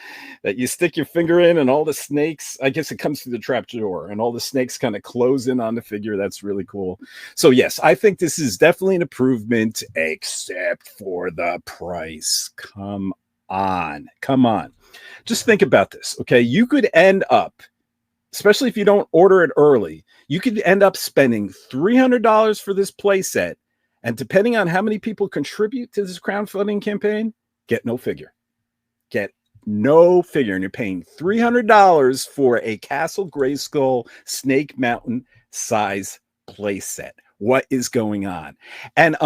that you stick your finger in and all the snakes, I guess it comes through the trap door and all the snakes kind of close in on the figure. That's really cool. So yes, I think this is definitely an improvement, except for the price. Come on. Just think about this. Okay. You could end up, especially if you don't order it early, you could end up spending $300 for this playset. And depending on how many people contribute to this crowdfunding campaign, get no figure. And you're paying $300 for a Castle Grayskull Snake Mountain size playset. What is going on? And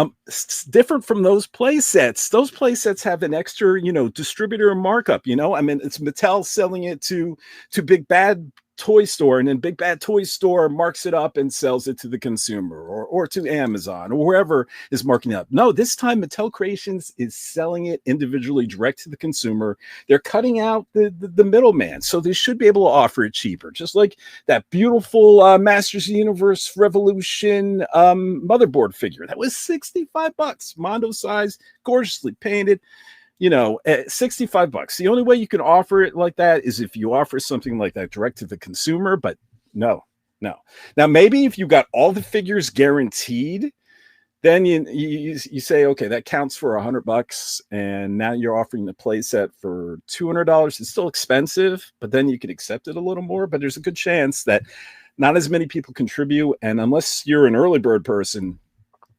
different from those playsets have an extra, distributor markup. I mean, it's Mattel selling it to Big Bad Toy Store, and then Big Bad Toy Store marks it up and sells it to the consumer or to Amazon or wherever is marking it up. No, this time Mattel Creations is selling it individually direct to the consumer. They're cutting out the middleman, so they should be able to offer it cheaper, just like that beautiful Masters of the Universe Revolution motherboard figure. That was $65, Mondo size, gorgeously painted. At $65. The only way you can offer it like that is if you offer something like that direct to the consumer, but no. Now, maybe if you got all the figures guaranteed, then you say, okay, that counts for $100, and now you're offering the playset for $200. It's still expensive, but then you could accept it a little more. But there's a good chance that not as many people contribute, and unless you're an early bird person,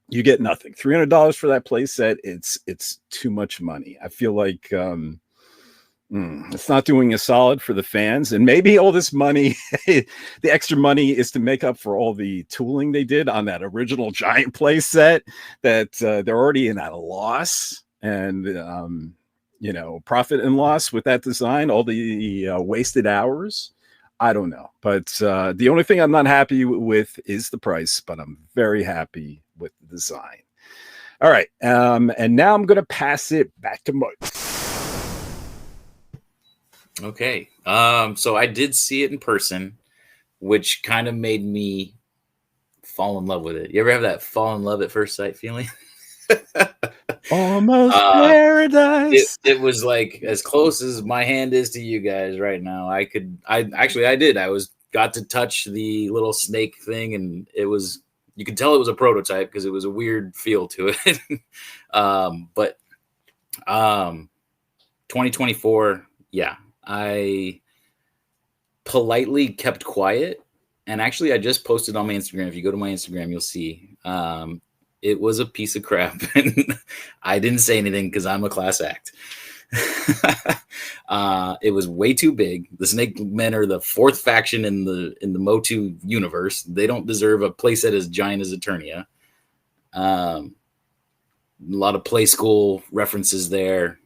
you get nothing. $300 for that playset, it's too much money. I feel like it's not doing a solid for the fans. And maybe all this money, the extra money, is to make up for all the tooling they did on that original giant playset that they're already in at a loss. And profit and loss with that design, all the wasted hours. I don't know. But the only thing I'm not happy with is the price, but I'm very happy with the design. All right. And now I'm going to pass it back to Mike. Okay. So I did see it in person, which kind of made me fall in love with it. You ever have that fall in love at first sight feeling? Almost paradise. It was like as close as my hand is to you guys right now. I did. I got to touch the little snake thing, and you could tell it was a prototype because it was a weird feel to it. But 2024, yeah, I politely kept quiet. And actually, I just posted on my Instagram. If you go to my Instagram, you'll see it was a piece of crap. And I didn't say anything because I'm a class act. It was way too big. The Snake Men are the fourth faction in the MOTU universe. They don't deserve a playset as giant as Eternia. A lot of play school references there,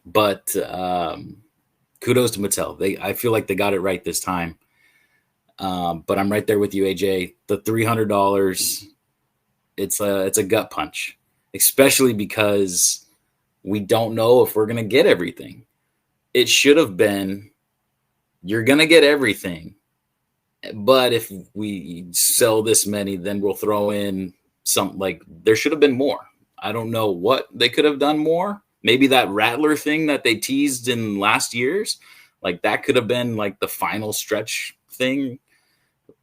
but kudos to Mattel. I feel like they got it right this time. But I'm right there with you, AJ. The $300, it's a gut punch, especially because we don't know if we're going to get everything. It should have been, you're going to get everything. But if we sell this many, then we'll throw in there should have been more. I don't know what they could have done more. Maybe that Rattler thing that they teased in last year's, like that could have been like the final stretch thing.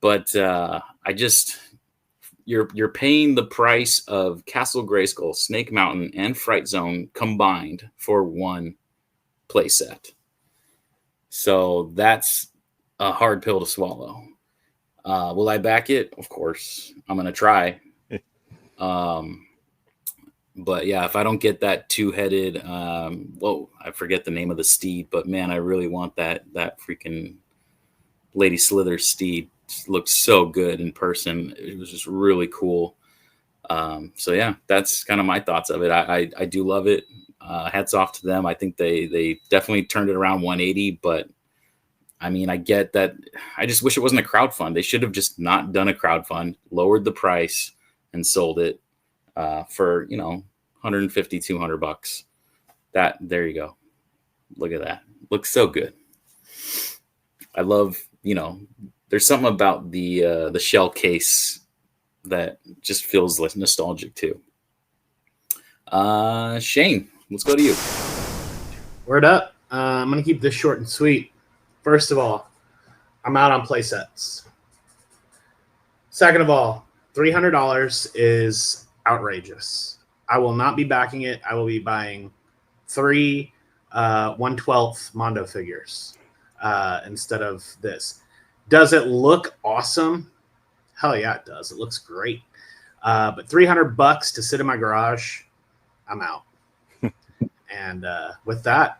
But you're paying the price of Castle Grayskull, Snake Mountain, and Fright Zone combined for one playset. So that's a hard pill to swallow. Will I back it? Of course. I'm going to try. But yeah, if I don't get that two-headed, I forget the name of the steed, but man, I really want that freaking Lady Slither steed. It looked so good in person. It was just really cool. So yeah, that's kind of my thoughts of it. I do love it. Hats off to them. I think they definitely turned it around 180, but I mean, I get that. I just wish it wasn't a crowdfund. They should have just not done a crowdfund, lowered the price, and sold it for $150, $200. There you go. Look at that. Looks so good. I love, there's something about the shell case that just feels like nostalgic too. Shane, let's go to you. Word up. I'm going to keep this short and sweet. First of all, I'm out on play sets. Second of all, $300 is outrageous. I will not be backing it. I will be buying 3 1/12 Mondo figures instead of this. Does it look awesome? Hell yeah, it does. It looks great. But $300 to sit in my garage, I'm out. And with that,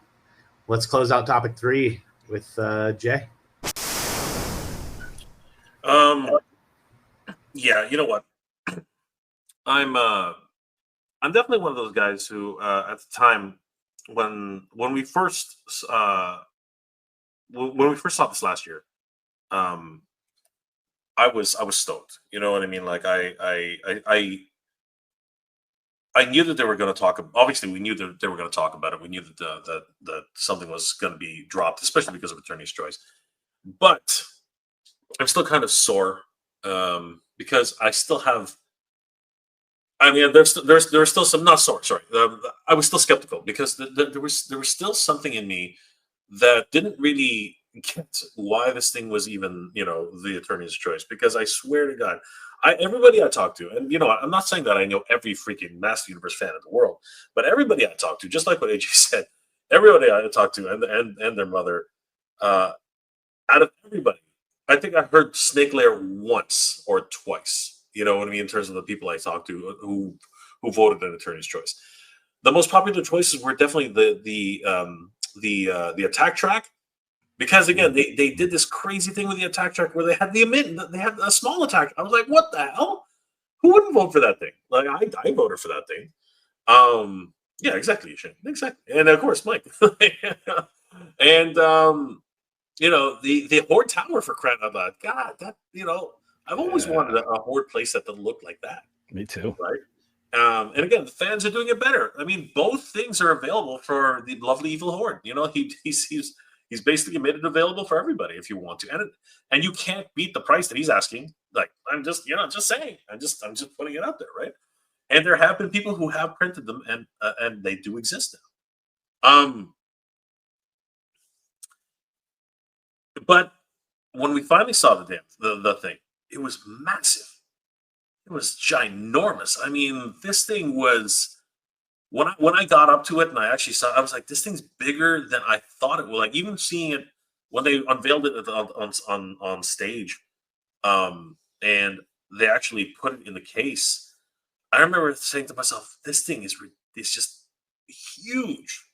let's close out topic 3 with Jay. Yeah, you know what? I'm definitely one of those guys who, at the time when we first saw this last year, I was stoked. You know what I mean? Like I knew that they were going to talk. Obviously, we knew that they were going to talk about it. We knew that that something was going to be dropped, especially because of Eternia's Choice. But I'm still kind of sore because I still have. I mean, there's still some not sore. Sorry, I was still skeptical because there was still something in me that didn't really get why this thing was even, you know, the Eternia's Choice. Because I swear to God, everybody I talk to, and you know, I'm not saying that I know every freaking Master Universe fan in the world, but everybody I talk to, just like what AJ said, everybody I talk to, and their mother, out of everybody, I think I heard Snake Lair once or twice. You know what I mean? In terms of the people I talked to who voted in Eternia's Choice, the most popular choices were definitely the attack track. Because again, they did this crazy thing with the attack track where they had they had a small attack. I was like, what the hell? Who wouldn't vote for that thing? Like I voted for that thing. Yeah, exactly, Shane. Exactly. And of course, Mike. And you know, the Horde Tower, for crying out loud. God, that, you know, I've always wanted a Horde playset that looked like that. Me too. Right. And again, the fans are doing it better. I mean, both things are available for the lovely evil Horde. You know, he's basically made it available for everybody if you want to, and you can't beat the price that he's asking. Like, I'm just saying, I'm just putting it out there, right? And there have been people who have printed them, and they do exist now. But when we finally saw the thing, it was massive. It was ginormous. I mean, this thing was. When I got up to it and I actually saw it, I was like, this thing's bigger than I thought it would. Like, even seeing it when they unveiled it on stage, and they actually put it in the case, I remember saying to myself, this thing is just huge.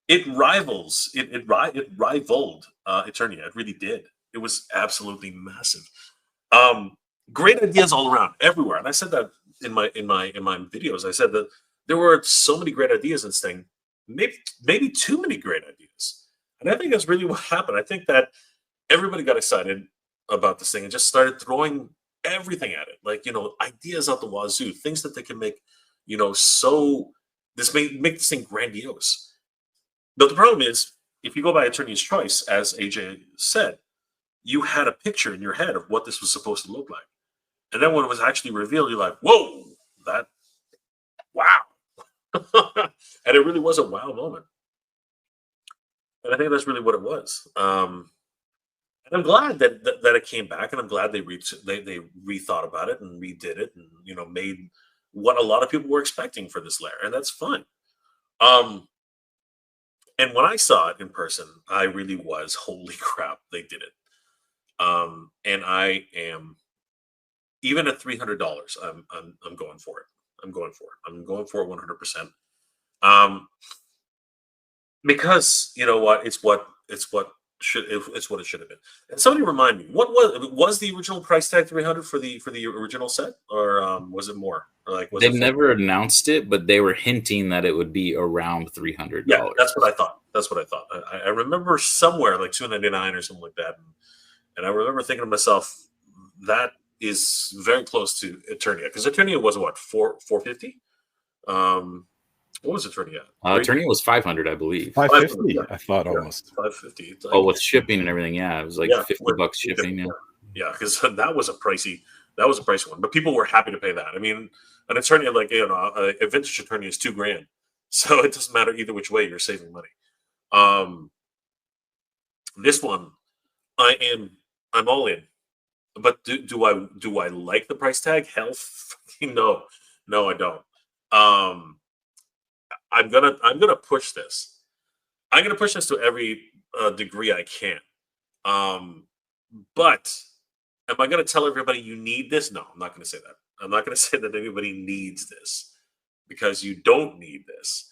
It rivaled Eternia. It really did. It was absolutely massive. Great ideas all around, everywhere. And I said that in my videos. I said that there were so many great ideas in this thing, maybe too many great ideas. And I think that's really what happened. I think that everybody got excited about this thing and just started throwing everything at it. Like, you know, ideas out the wazoo, things that they can make, you know, make this thing grandiose. But the problem is, if you go by Eternia's Choice, as AJ said, you had a picture in your head of what this was supposed to look like. And then when it was actually revealed, you're like, whoa, wow. And it really was a wow moment. And I think that's really what it was. And I'm glad that it came back, and I'm glad they rethought about it and redid it, and, you know, made what a lot of people were expecting for this lair, and that's fine. And when I saw it in person, I really was, holy crap, they did it. And I am, even at $300, I'm going for it. I'm going for it 100%. Because you know what? It's what it should have been. And somebody remind me, what was the original price tag $300 for the original set, or was it more? Or like, they've never announced it, but they were hinting that it would be around $300. Yeah, that's what I thought. I remember somewhere like $299 or something like that, and I remember thinking to myself, that is very close to Eternia, because Eternia was what, $450? What was Eternia? Eternia was $500, I believe. $550. Yeah. I thought Yeah, almost $550. Oh, with shipping and everything, yeah, it was like $50 shipping. Yeah, because that was a pricey one, but people were happy to pay that. I mean, an Eternia, like, you know, a vintage Eternia is $2,000. So it doesn't matter either which way, you're saving money. This one, I'm all in. But do I like the price tag? Hell, fucking no, I don't. I'm gonna push this. I'm gonna push this to every degree I can. But am I gonna tell everybody you need this? No, I'm not gonna say that. I'm not gonna say that anybody needs this, because you don't need this.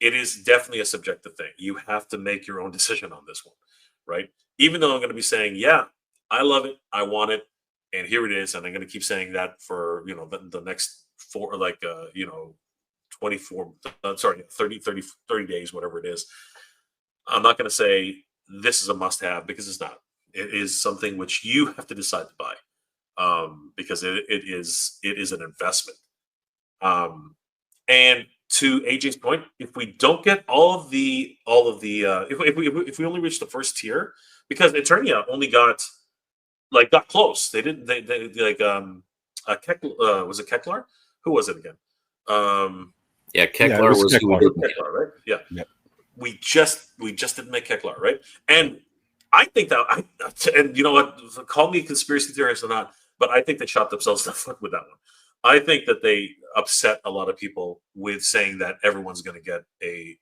It is definitely a subjective thing. You have to make your own decision on this one, right? Even though I'm going to be saying, yeah, I love it, I want it, and here it is, and I'm going to keep saying that for the next 24, 30 days, whatever it is. I'm not going to say this is a must-have, because it's not. It is something which you have to decide to buy, because it is an investment. And to AJ's point, if we don't get all of the if we only reach the first tier, because Eternia only got close. They didn't they was it Keklar? Who was it again? Yeah, Keklar was Keklar, right? Yeah. Yep. We just didn't make Keklar, right? And I think that and you know what, call me a conspiracy theorist or not, but I think they shot themselves in the foot with that one. I think that they upset a lot of people with saying that everyone's going to get a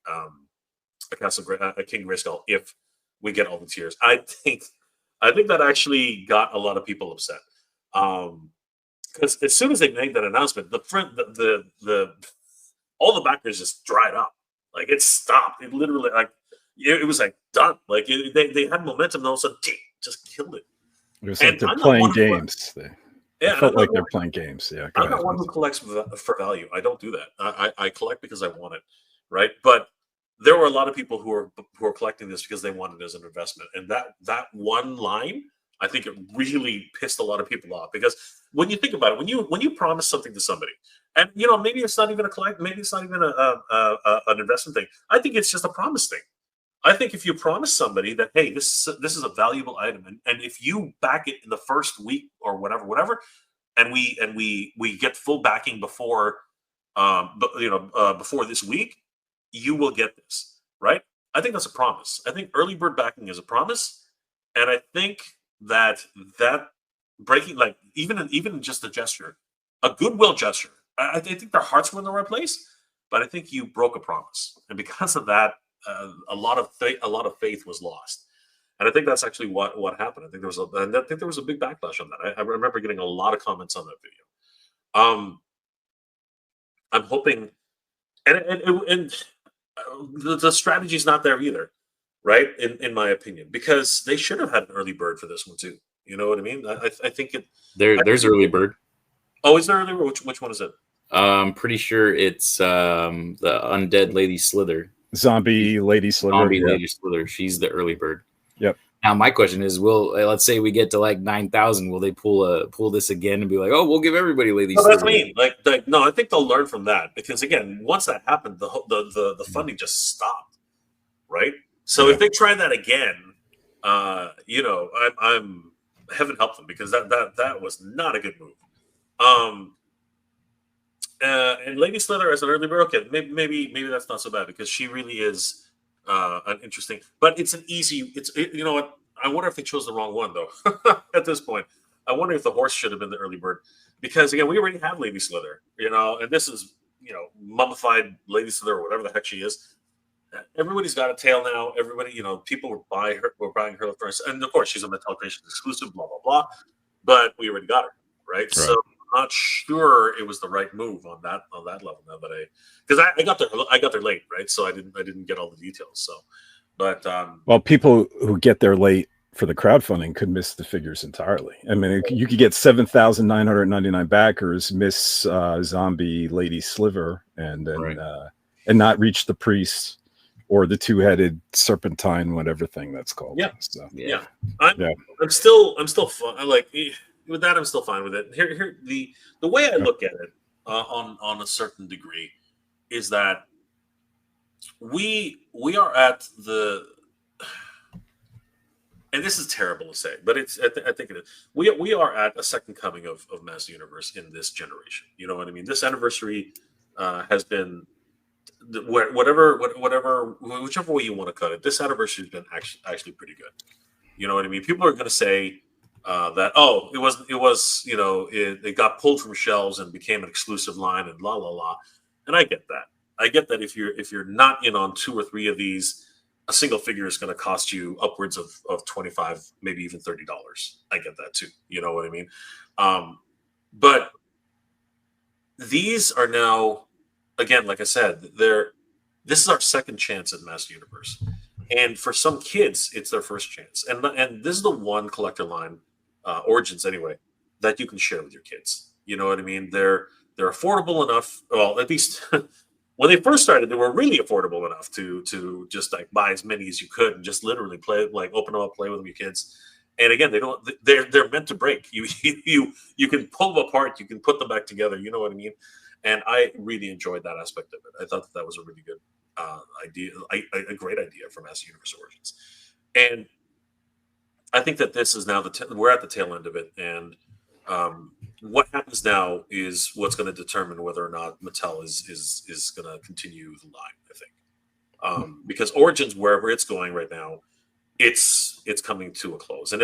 King Grayskull if we get all the tiers. I think that actually got a lot of people upset, because as soon as they made that announcement, all the backers just dried up. Like, it stopped. It literally it was done. Like, they had momentum, and all of a sudden, just killed it. It was like they're playing games. Yeah, it felt like they're playing games. Yeah, I'm not one who collects for value. I don't do that. I collect because I want it, right? But there were a lot of people who are collecting this because they wanted it as an investment, and that one line, I think it really pissed a lot of people off. Because when you think about it, when you promise something to somebody, and maybe it's not even maybe it's not even an investment thing. I think it's just a promise thing. I think if you promise somebody that, hey, this is a valuable item, and if you back it in the first week or whatever, and we get full backing before before this week, you will get this, right? I think that's a promise. I think early bird backing is a promise, and I think that breaking, like, even just a gesture, a goodwill gesture. I think their hearts were in the right place, but I think you broke a promise, and because of that, a lot of faith was lost, and I think that's actually what happened. I think there was a big backlash on that. I remember getting a lot of comments on that video. I'm hoping, and the strategy's not there either, right? In my opinion, because they should have had an early bird for this one too. You know what I mean? I think there's early bird. Oh, is there early bird? Which one is it? I'm pretty sure it's the undead Lady Slither. Zombie Lady Slither. Lady Slither. She's the early bird. Yep. Now my question is, let's say we get to 9,000, will they pull this again and be like, oh, we'll give everybody Lady Slither? That's what I mean. No, I think they'll learn from that, because again, once that happened, the funding just stopped, right? So if they try that again, I'm heaven help them, because that was not a good move. And Lady Slither as an early bird, okay, maybe that's not so bad, because she really is an interesting. But it's an easy. You know what? I wonder if they chose the wrong one though. At this point, I wonder if the horse should have been the early bird, because again, we already have Lady Slither, and this is mummified Lady Slither or whatever the heck she is. Everybody's got a tail now. Everybody, people were buying her first, and of course she's a Mattel Creations exclusive. Blah blah blah. But we already got her, right? So I'm not sure it was the right move on that level. Now that because I got there late, right? So I didn't get all the details. So, but well, people who get there late for the crowdfunding could miss the figures entirely. I mean, you could get 7,999 backers, miss Zombie Lady Sliver, and then and not reach the priest or the two-headed serpentine, whatever thing that's called. Yeah. So, yeah. I'm still fun. With that, I'm still fine with it. Here, the way I look at it on a certain degree is that we are at the, and this is terrible to say, but I think it is. We are at a second coming of Master Universe in this generation. You know what I mean? This anniversary has been whichever way you want to cut it, this anniversary has been actually pretty good. You know what I mean? People are going to say that it got pulled from shelves and became an exclusive line and la la la, and I get that. I get that if you're not in on 2 or 3 of these, a single figure is going to cost you upwards of $25, maybe even $30. I get that too. You know what I mean? But these are now, again, like I said, this is our second chance at Master Universe, and for some kids, it's their first chance. And this is the one collector line, Origins anyway, that you can share with your kids. You know what I mean? They're affordable enough. Well, at least when they first started, they were really affordable enough to just like buy as many as you could and just literally play, like open them up, play with them, your kids. And again, they're meant to break. You can pull them apart, you can put them back together. You know what I mean? And I really enjoyed that aspect of it. I thought that was a really good idea, a great idea for Master Universe Origins. And I think that this is now we're at the tail end of it, and what happens now is what's going to determine whether or not Mattel is going to continue the line. I think because Origins, wherever it's going right now, it's coming to a close, and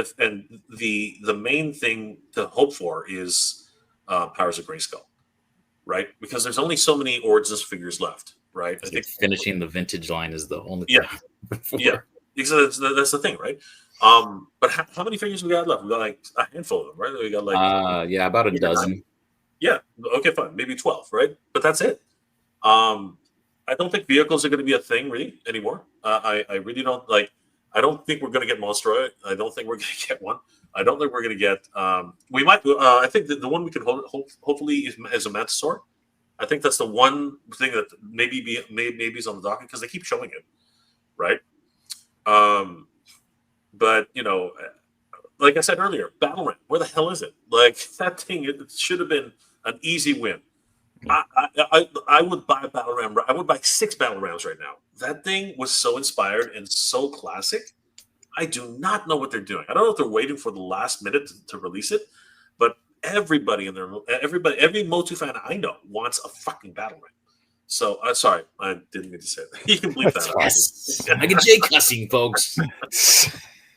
the main thing to hope for is Powers of Grayskull, right? Because there's only so many Origins figures left, right? I think finishing the vintage line is the only thing. Yeah. Because that's the thing, right? But how many figures we got left? We got like a handful of them, right? We got like about a dozen. 9. Yeah. Okay, fine. Maybe 12, right? But that's it. I don't think vehicles are going to be a thing really anymore. I really don't like. I don't think we're going to get Monstroid. I don't think we're going to get one. I don't think we're going to get. We might. I think the one we can hopefully is a Mantisaur. I think that's the one thing that maybe is on the docket because they keep showing it, right? But like I said earlier, Battle Ram, where the hell is it? Like that thing, it should have been an easy win. I would buy a Battle Ram. I would buy 6 Battle Rams right now. That thing was so inspired and so classic. I do not know what they're doing. I don't know if they're waiting for the last minute to release it, but every MOTU fan I know wants a fucking Battle Ram. So sorry, I didn't mean to say that. You can bleep that out. I get Jay cussing, folks.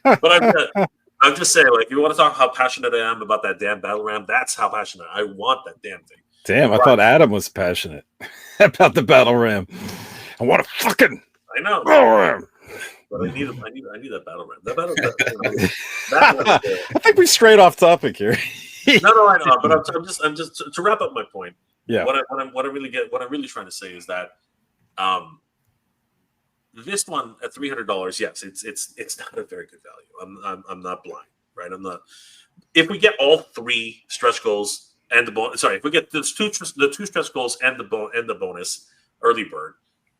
But I'm just saying, like, if you want to talk how passionate I am about that damn Battle Ram, that's how passionate I want that damn thing. Damn, I thought Adam was passionate about the Battle Ram. I want a fucking Battle Ram. But I need that Battle Ram. That Battle Ram. I think we strayed off topic here. No, I know. But I'm just to wrap up my point. Yeah. What I'm really trying to say is that this one at $300, yes, it's not a very good value. I'm not blind, right? I'm not. If we get all 3 stretch goals and the bonus, if we get the two stretch goals and the bonus early bird,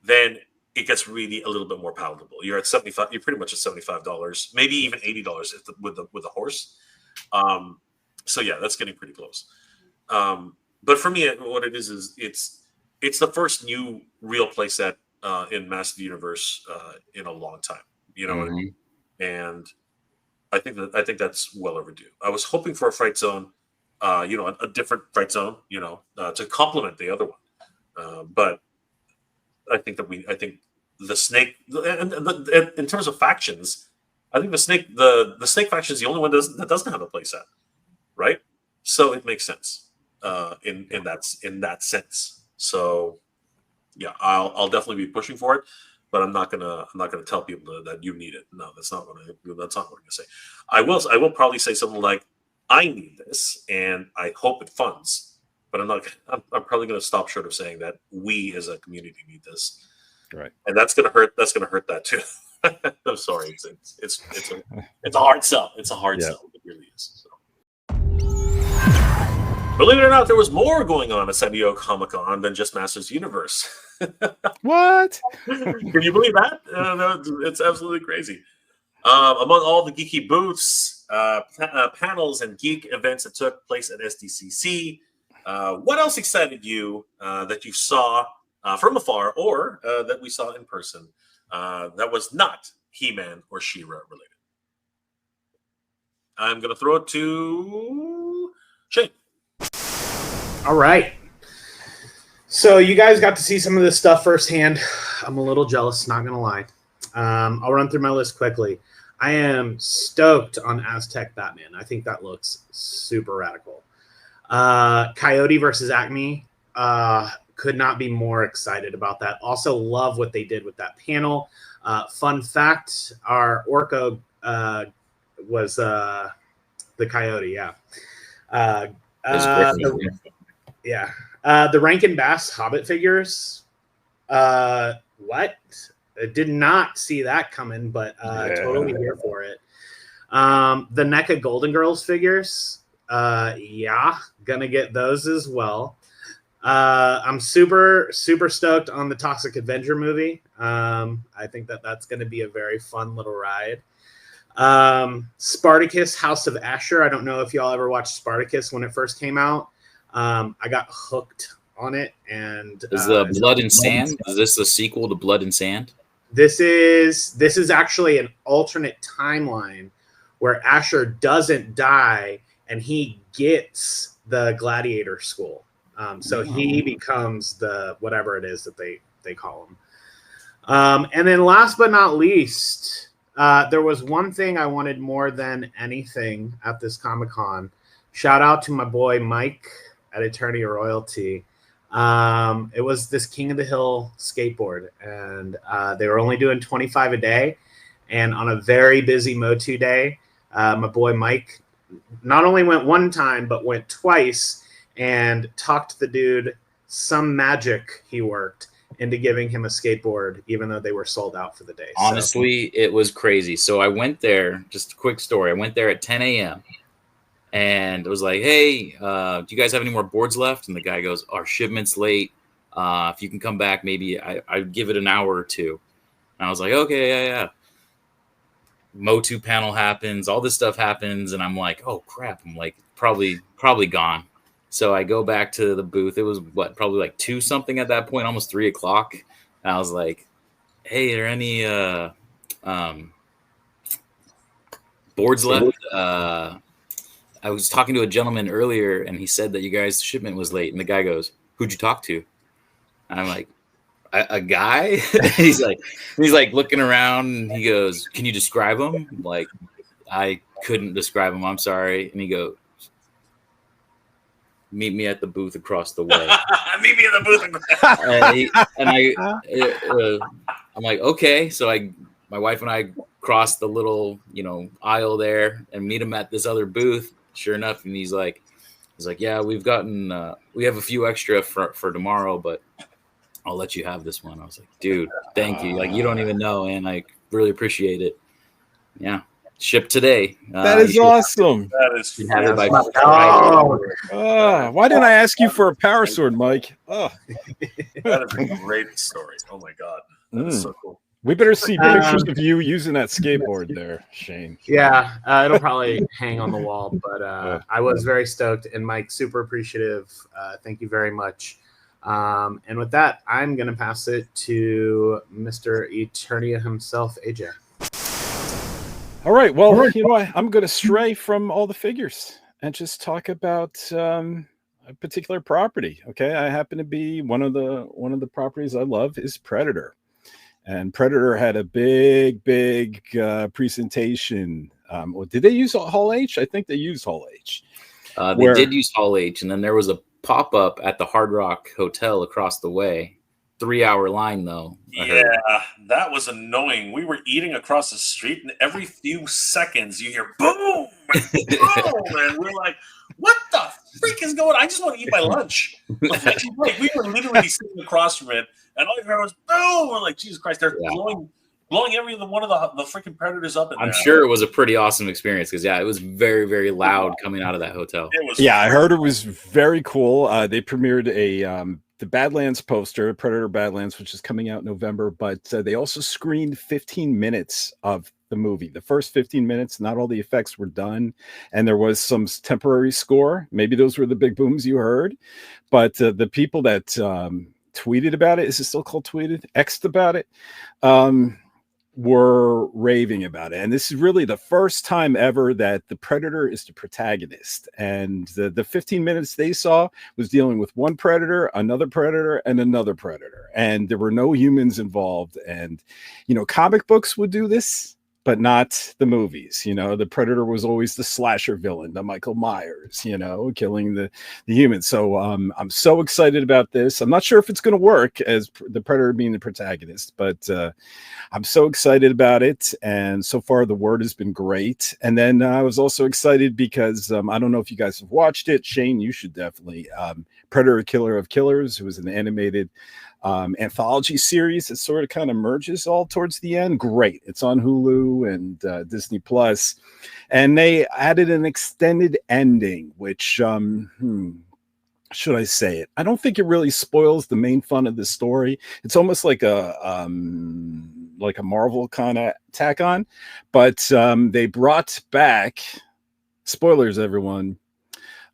then it gets really a little bit more palatable. You're at $75. You're pretty much at $75, maybe even $80 with the horse. So yeah, that's getting pretty close. But for me, what it is it's the first new real playset in Master Universe in a long time. You know what I mean? And I think that's well overdue. I was hoping for a Fright Zone, a different Fright Zone, to complement the other one. But I think the Snake, and in terms of factions, I think the Snake faction is the only one that doesn't have a playset, right? So it makes sense. In that sense. So yeah, I'll definitely be pushing for it, but I'm not gonna tell people that you need it. No, that's not what I'm gonna say. I will probably say something like, I need this and I hope it funds, but I'm probably gonna stop short of saying that we as a community need this. Right. And that's gonna hurt that too. I'm sorry. It's a hard sell. It's a hard sell. It really is. So. Believe it or not, there was more going on at San Diego Comic-Con than just Masters Universe. What? Can you believe that? It's absolutely crazy. Among all the geeky booths, panels, and geek events that took place at SDCC, what else excited you that you saw from afar or that we saw in person that was not He-Man or She-Ra related? I'm going to throw it to Shane. All right. So you guys got to see some of this stuff firsthand. I'm a little jealous, not gonna lie. I'll run through my list quickly. I am stoked on Aztec Batman. I think that looks super radical. Coyote versus Acme. Could not be more excited about that. Also love what they did with that panel. Fun fact, our Orco was the Coyote, yeah. The Rankin Bass Hobbit figures. What? I did not see that coming, but totally here for it. The NECA Golden Girls figures. Yeah, gonna get those as well. I'm super stoked on the Toxic Avenger movie. I think that's going to be a very fun little ride. Spartacus House of Asher. I don't know if y'all ever watched Spartacus when it first came out. I got hooked on it. And is the Blood and Sand? Is this the sequel to Blood and Sand? This is actually an alternate timeline where Asher doesn't die and he gets the gladiator school. So he becomes the whatever it is that they call him. And then last but not least, there was one thing I wanted more than anything at this Comic-Con. Shout out to my boy Mike at Eternia Royalty. It was this King of the Hill skateboard, and they were only doing 25 a day. And on a very busy MOTU day, my boy Mike not only went one time, but went twice and talked the dude some magic he worked into giving him a skateboard, even though they were sold out for the day. Honestly, it was crazy. So I went there, just a quick story. I went there at 10 a.m. and it was like, hey, do you guys have any more boards left? And the guy goes, our shipment's late. If you can come back, maybe I'd give it an hour or two. And I was like, okay, yeah. MOTU panel happens, all this stuff happens, and I'm like, oh crap. I'm like, probably gone. So I go back to the booth. It was probably like 2 something at that point, almost 3 o'clock. And I was like, hey, are there any boards left? I was talking to a gentleman earlier and he said that you guys' shipment was late. And the guy goes, who'd you talk to? And I'm like, a guy? he's like looking around and he goes, can you describe him? I'm like, I couldn't describe him. I'm sorry. And he goes, meet me at the booth across the way. Meet me at the booth. I'm like, okay. So my wife and I crossed the little, aisle there and meet him at this other booth. Sure enough. And he's like, yeah, we have a few extra for tomorrow, but I'll let you have this one. I was like, dude, thank you. Like, you don't even know. And I really appreciate it. Yeah. Shipped today. That is awesome. That is why didn't I ask you for a power sword, Mike? Oh, that is a great story. Oh my god, that is so cool. We better see pictures of you using that skateboard there, Shane. Yeah, it'll probably hang on the wall, but I was very stoked, and Mike, super appreciative. Thank you very much. And with that, I'm going to pass it to Mr. Eternia himself, AJ. All right. Well, you know what? I'm going to stray from all the figures and just talk about a particular property. Okay, I happen to be one of the properties I love is Predator, and Predator had a big presentation. Did they use Hall H? I think they used Hall H. They did use Hall H, and then there was a pop up at the Hard Rock Hotel across the way. 3-hour line though. Yeah, that was annoying. We were eating across the street, and every few seconds you hear boom, boom, and we're like, "What the freak is going on? I just want to eat my lunch." Like we were literally sitting across from it, and all you heard was boom. We're like, "Jesus Christ!" They're blowing every one of the freaking Predators up. I'm sure it was a pretty awesome experience because it was very, very loud coming out of that hotel. I heard it was very cool. They premiered the Badlands poster, Predator Badlands, which is coming out in November, but they also screened 15 minutes of the movie. The first 15 minutes, not all the effects were done, and there was some temporary score. Maybe those were the big booms you heard, but the people that tweeted about it, is it still called tweeted? X'd about it. were raving about it. And this is really the first time ever that the Predator is the protagonist. And the 15 minutes they saw was dealing with one Predator, another Predator, and another Predator. And there were no humans involved. And, you know, comic books would do this, but not the movies. You know, the Predator was always the slasher villain, the Michael Myers, you know, killing the humans. So I'm so excited about this. I'm not sure if it's going to work as the Predator being the protagonist, but I'm so excited about it. And so far the word has been great. And then I was also excited because I don't know if you guys have watched it. Shane, you should definitely. Predator Killer of Killers. It was an animated anthology series that sort of kind of merges all towards the end. Great. It's on Hulu and Disney Plus. And they added an extended ending, which should I say it? I don't think it really spoils the main fun of the story. It's almost like a Marvel kind of tack on, but they brought back, spoilers, everyone,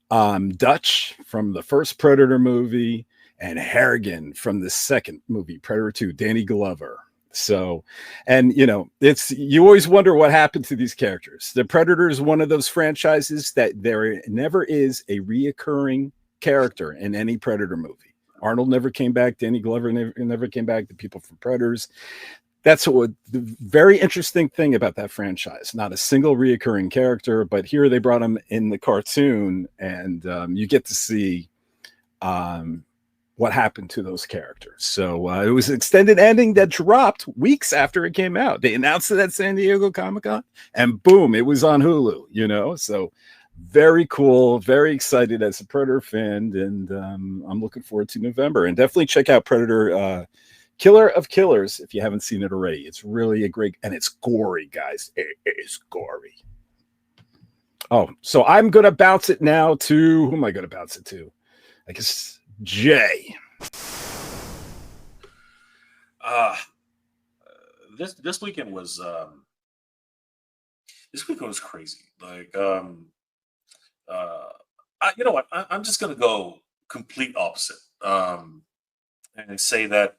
Dutch from the first Predator movie and Harrigan from the second movie, Predator 2, Danny Glover. So, and you know, you always wonder what happened to these characters. The Predator is one of those franchises that there never is a reoccurring character in any Predator movie. Arnold never came back. Danny Glover never came back. The people from Predators. That's the very interesting thing about that franchise. Not a single reoccurring character, but here they brought him in the cartoon, and you get to see what happened to those characters. So it was an extended ending that dropped weeks after it came out. They announced it at San Diego Comic-Con, and boom, it was on Hulu, you know? So very cool, very excited as a Predator fan, and I'm looking forward to November. And definitely check out Predator Killer of Killers if you haven't seen it already. It's really a great, and it's gory, guys. It is gory. Oh, so I'm going to bounce it now to, who am I going to bounce it to? I guess Jay. This weekend was crazy. Like you know what? I'm just gonna go complete opposite and say that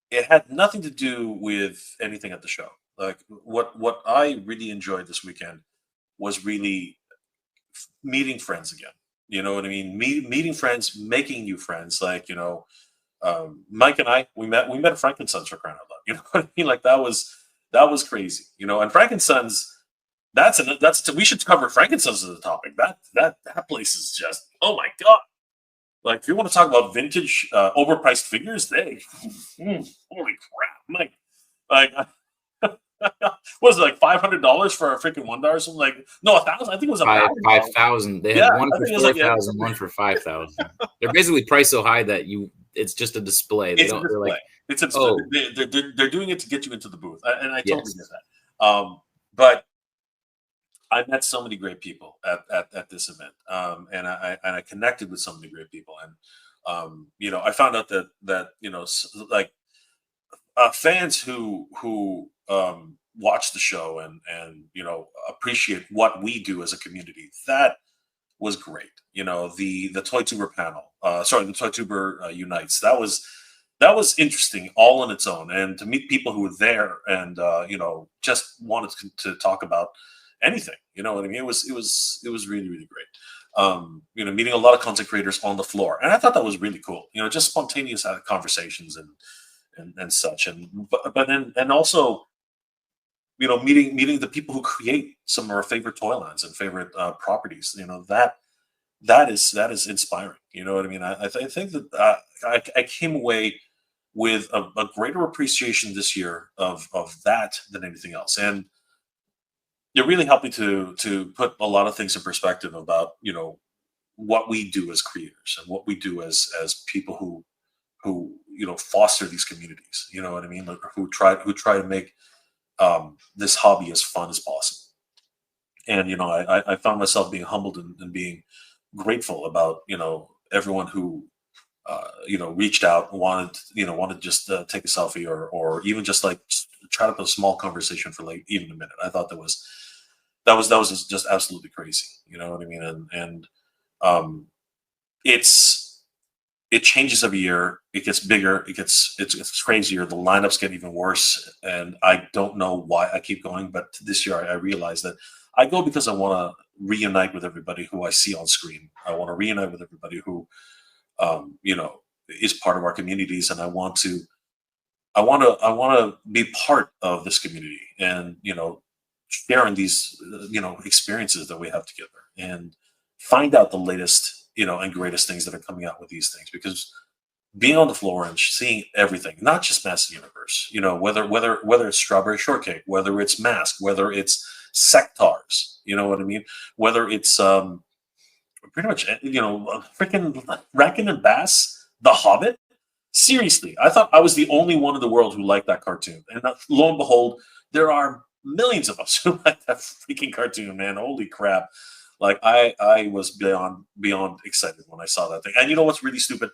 it had nothing to do with anything at the show. Like what I really enjoyed this weekend was really meeting friends again. You know what I mean? Meeting friends, making new friends. Like, you know, Mike and I, we met at Frankensons for crying out loud. You know what I mean? Like that was crazy. You know, and Frankensons, we should cover Frankensons as a topic. That place is just, oh my god. Like if you want to talk about vintage, overpriced figures, holy crap, Mike! Like, was it like $500 for a freaking $1 or something? Like, no, 1,000. I think it was $5,000. They had one for 4,000, one for 5,000. They're basically priced so high that it's just a display. They don't. They're like, it's a display. They're doing it to get you into the booth, and I totally get that. But I met so many great people at this event, and I connected with so many great people, and you know, I found out that you know, like fans who watch the show and you know, appreciate what we do as a community. That was great. You know, the Toy Tuber panel, the Toy Tuber Unites. That was interesting all on its own, and to meet people who were there and you know, just wanted to talk about anything. You know what I mean? It was really, really great. You know, meeting a lot of content creators on the floor, and I thought that was really cool. You know, just spontaneous conversations and such, but then also, you know, meeting the people who create some of our favorite toy lines and favorite properties. You know, that is inspiring. You know what I mean? I think that I came away with a greater appreciation this year of that than anything else, and it really helped me to put a lot of things in perspective about, you know, what we do as creators and what we do as people who you know, foster these communities. You know what I mean? Like, who try to make this hobby as fun as possible. And you know, I found myself being humbled and being grateful about, you know, everyone who you know, reached out, wanted to just take a selfie or even just like try to put a small conversation for like even a minute. I thought that was just absolutely crazy. You know what I mean? And it's it changes every year. It gets bigger. It's crazier. The lineups get even worse, and I don't know why I keep going. But this year, I realized that I go because I want to reunite with everybody who I see on screen. I want to reunite with everybody who, is part of our communities, and I want to be part of this community, and sharing these experiences that we have together, and find out the latest and greatest things that are coming out with these things, because being on the floor and seeing everything, not just Master Universe, whether it's Strawberry Shortcake, whether it's Mask, whether it's Sectars, you know what I mean, whether it's pretty much freaking Rankin and Bass, The Hobbit. Seriously, I thought I was the only one in the world who liked that cartoon, and lo and behold, there are millions of us who like that freaking cartoon, man. Holy crap. Like I was beyond excited when I saw that thing. And you know what's really stupid?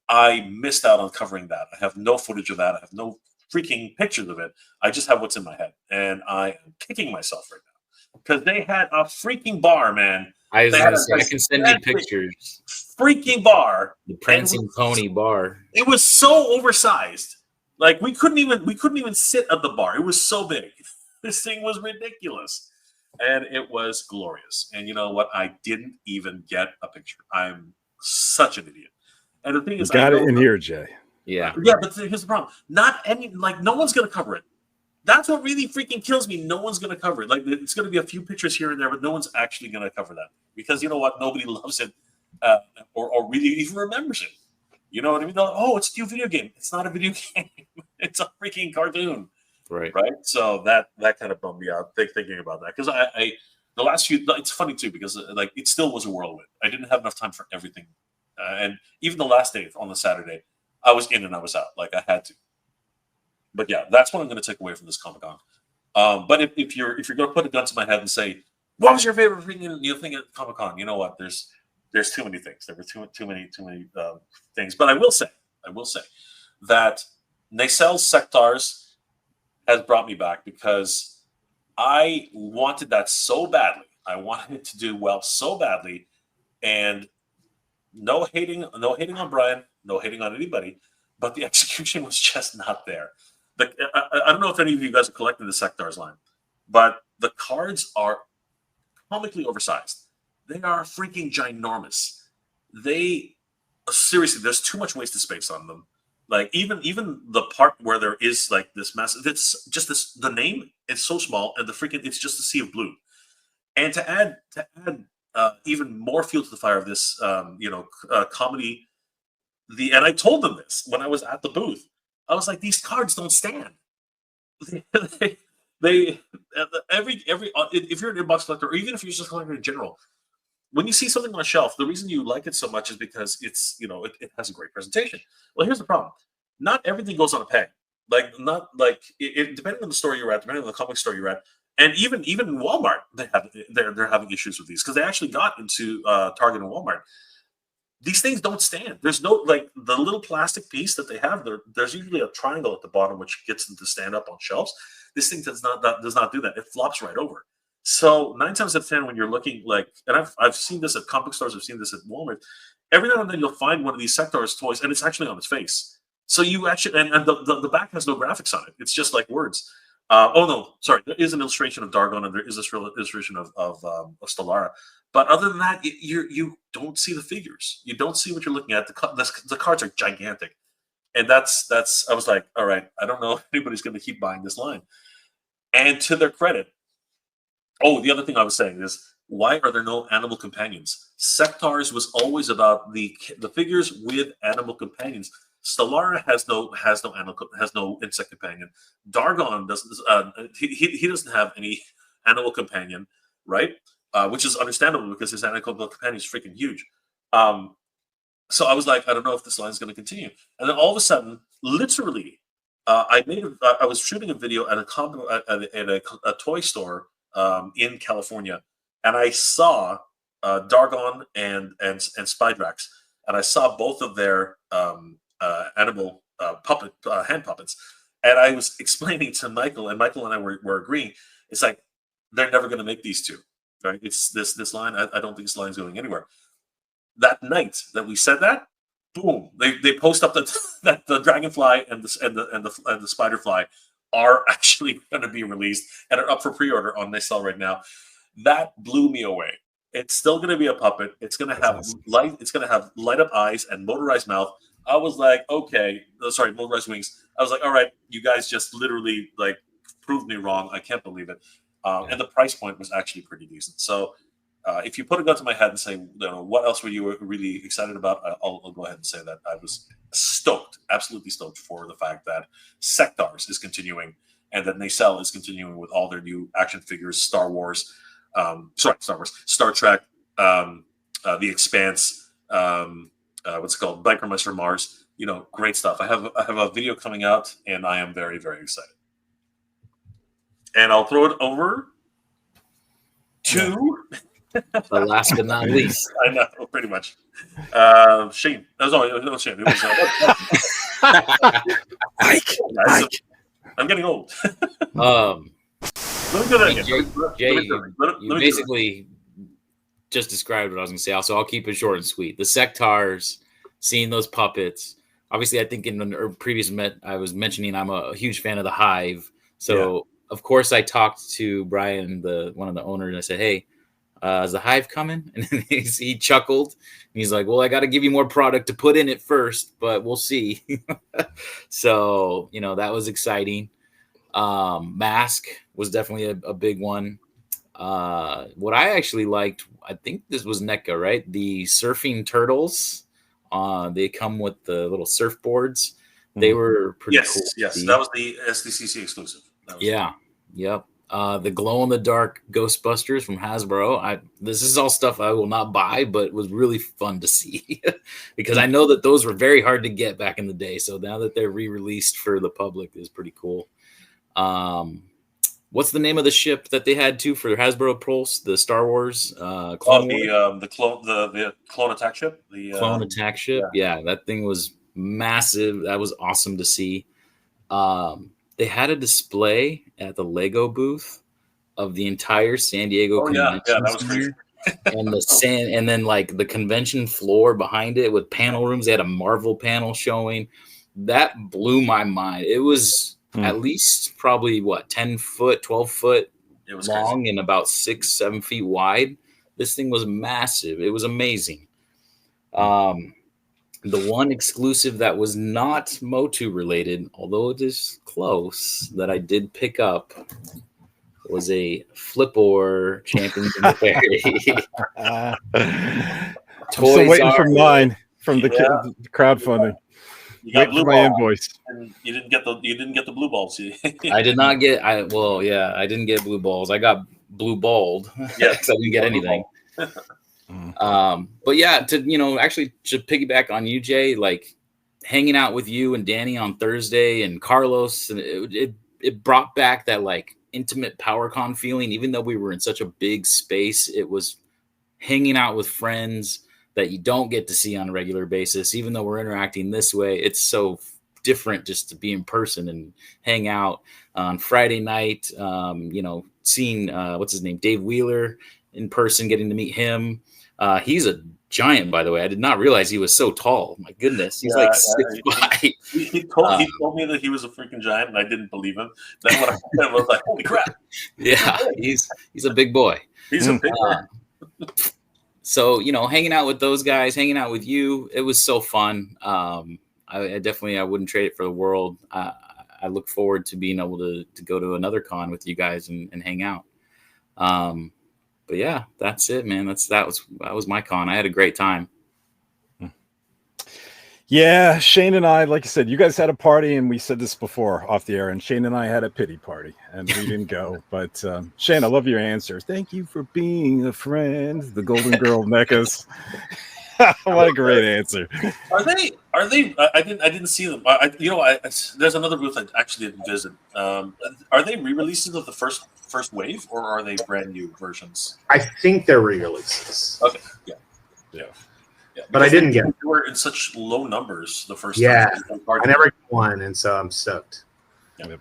I missed out on covering that. I have no footage of that. I have no freaking pictures of it. I just have what's in my head. And I am kicking myself right now. Because they had a freaking bar, man. I can send you pictures. Freaking bar. The Prancing Pony bar. It was so oversized. Like we couldn't even sit at the bar. It was so big. This thing was ridiculous. And it was glorious. And you know what? I didn't even get a picture. I'm such an idiot. And the thing is, you got it in here, Jay. Yeah. Yeah, but here's the problem. No one's going to cover it. That's what really freaking kills me. No one's going to cover it. Like, it's going to be a few pictures here and there, but no one's actually going to cover that. Because you know what? Nobody loves it or really even remembers it. You know what I mean? Like, oh, it's a new video game. It's not a video game. It's a freaking cartoon. Right. So that kind of bummed me out thinking about that, because I the last few, it's funny too, because like it still was a whirlwind. I didn't have enough time for everything, and even the last day on the Saturday, I was in and I was out. Like I had to. But yeah, that's what I'm going to take away from this Comic-Con. But if you're going to put a gun to my head and say, what was your favorite thing at Comic-Con? You know what? There's too many things. There were too many things. But I will say that Nacel's Sectars has brought me back, because I wanted that so badly. I wanted it to do well so badly, and no hating on Brian, no hating on anybody, but the execution was just not there. I don't know if any of you guys are collecting the Sectars line, but the cards are comically oversized. They are freaking ginormous. Seriously, there's too much wasted space on them. Like even the part where there is like this massive, it's just the name is so small, and it's just a sea of blue. And to add even more fuel to the fire of this comedy, and I told them this when I was at the booth. I was like, these cards don't stand. They if you're an inbox collector, or even if you're just a collector in general, when you see something on a shelf, the reason you like it so much is because it's it has a great presentation. Well, here's the problem: not everything goes on a peg. Like not like it depending on the store you're at, depending on the comic store you're at, and even Walmart, they're having issues with these, because they actually got into Target and Walmart. These things don't stand. There's no, like, the little plastic piece that they have. There's usually a triangle at the bottom which gets them to stand up on shelves. This thing does not do that. It flops right over. So 9 times out of 10, when you're looking like, and I've seen this at comic stores, I've seen this at Walmart. Every now and then you'll find one of these Sectars toys, and it's actually on its face. So you actually, and the back has no graphics on it. It's just like words. Oh no, sorry. There is an illustration of Dargon, and there is this illustration of Stellara. But other than that, you don't see the figures. You don't see what you're looking at. The cards are gigantic, and that's. I was like, all right, I don't know if anybody's going to keep buying this line. And to their credit, the other thing I was saying is, why are there no animal companions? Sectars was always about the figures with animal companions. Stellara has no insect companion. Dargon doesn't. He doesn't have any animal companion, right? Which is understandable, because his animal companion is freaking huge. So I was like, I don't know if this line is going to continue. And then all of a sudden, literally, I was shooting a video at a toy store in California, and I saw Dargon and Spydrax, and I saw both of their animal hand puppets, and I was explaining to Michael, and Michael and I were agreeing. It's like, they're never going to make these two, right? It's this line. I don't think this line is going anywhere. That night that we said that, boom, they post up that the dragonfly and the spider fly are actually going to be released and are up for pre-order on Mattel right now. That blew me away. It's still going to be a puppet. It's going to have light. It's going to have light up eyes and motorized mouth. I was like, okay, motorized wings. I was like, all right, you guys just literally like proved me wrong. I can't believe it. And the price point was actually pretty decent. So if you put a gun to my head and say, what else were you really excited about? I'll go ahead and say that I was stoked, absolutely stoked for the fact that Sectars is continuing and that Mattel is continuing with all their new action figures, Star Wars, Star Trek, The Expanse, what's it called, Bikermeister Mars. Great stuff. I have a video coming out, and I am very, very excited. And I'll throw it over to the last but not least. I know, pretty much. Shane. No, Shane. It was Mike. I'm getting old. Let me go there again. Jay, you basically just described what I was going to say. Also, I'll keep it short and sweet. The Sectars, seeing those puppets. Obviously, I think in the previous I was mentioning I'm a huge fan of the Hive. So, of course, I talked to Brian, one of the owners, and I said, hey, is the Hive coming? And he chuckled. And he's like, well, I got to give you more product to put in it first, but we'll see. So, that was exciting. Mask was definitely a big one. What I actually liked, I think this was NECA, right? The surfing turtles. They come with the little surfboards. They were pretty cool. Yes, that was the SDCC exclusive. Yep. The glow-in-the-dark Ghostbusters from Hasbro. This is all stuff I will not buy, but it was really fun to see because I know that those were very hard to get back in the day. So now that they're re-released for the public is pretty cool. What's the name of the ship that they had too for Hasbro Pulse? The Star Wars the clone attack ship. The clone attack ship. Yeah, that thing was massive. That was awesome to see. They had a display at the Lego booth of the entire San Diego convention that was crazy. and then like the convention floor behind it with panel rooms. They had a Marvel panel showing. That blew my mind. It was at least probably 10 foot, 12 foot long crazy. And about 6-7 feet wide. This thing was massive. It was amazing. The one exclusive that was not MOTU related, although it is close, that I did pick up was a Flipor Champions of the Fairy. I'm still waiting for mine from the crowdfunding. You got blue my invoice. And you didn't get the blue balls. I did not get. I didn't get blue balls. I got blue balled. Yeah, because I didn't get anything. But yeah, actually to piggyback on you, Jay, like hanging out with you and Danny on Thursday and Carlos, and it brought back that like intimate PowerCon feeling. Even though we were in such a big space, it was hanging out with friends that you don't get to see on a regular basis. Even though we're interacting this way, it's so different just to be in person and hang out on Friday night. Seeing what's his name, Dave Wheeler in person, getting to meet him. He's a giant, by the way. I did not realize he was so tall. My goodness, he's like 6'5". He told me that he was a freaking giant, and I didn't believe him. Then when I met him, I was like, "Holy crap!" Yeah, he's a big boy. He's a big boy. So hanging out with those guys, hanging out with you, it was so fun. I definitely wouldn't trade it for the world. I look forward to being able to go to another con with you guys and hang out. But yeah, that's it, man. That was my con. I had a great time. Yeah, Shane and I, like I said, you guys had a party, and we said this before off the air, and Shane and I had a pity party, and we didn't go. But Shane, I love your answer. Thank you for being a friend. The Golden Girl mechas. What a great answer. Are they? I didn't see them. There's another booth I actually didn't visit. Are they re-releases of the first wave, or are they brand new versions? I think they're re-releases. Okay. Yeah. But I didn't get. They were in such low numbers the first time. I never got one, and so I'm stoked. Yeah.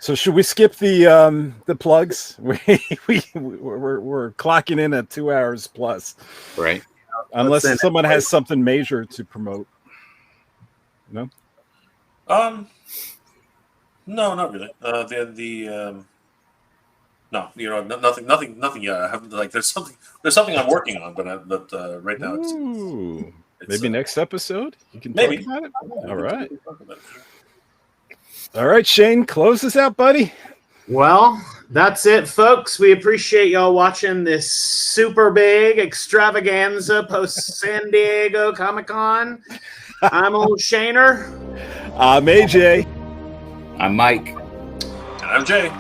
So should we skip the plugs? We're clocking in at 2 hours plus. Right. Unless in it? someone has something major to promote. No? No, not really. No, nothing yet. I haven't like. There's something I'm working on, but right now it's maybe next episode you can maybe. talk about it. All right. All right, Shane, close this out, buddy. Well, that's it, folks. We appreciate y'all watching this super big extravaganza post San Diego Comic-Con. I'm old Shaner. I'm AJ. I'm Mike. And I'm Jay.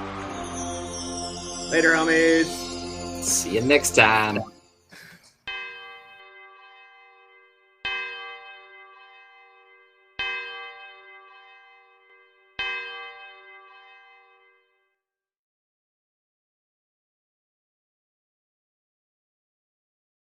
Later, homies. See you next time.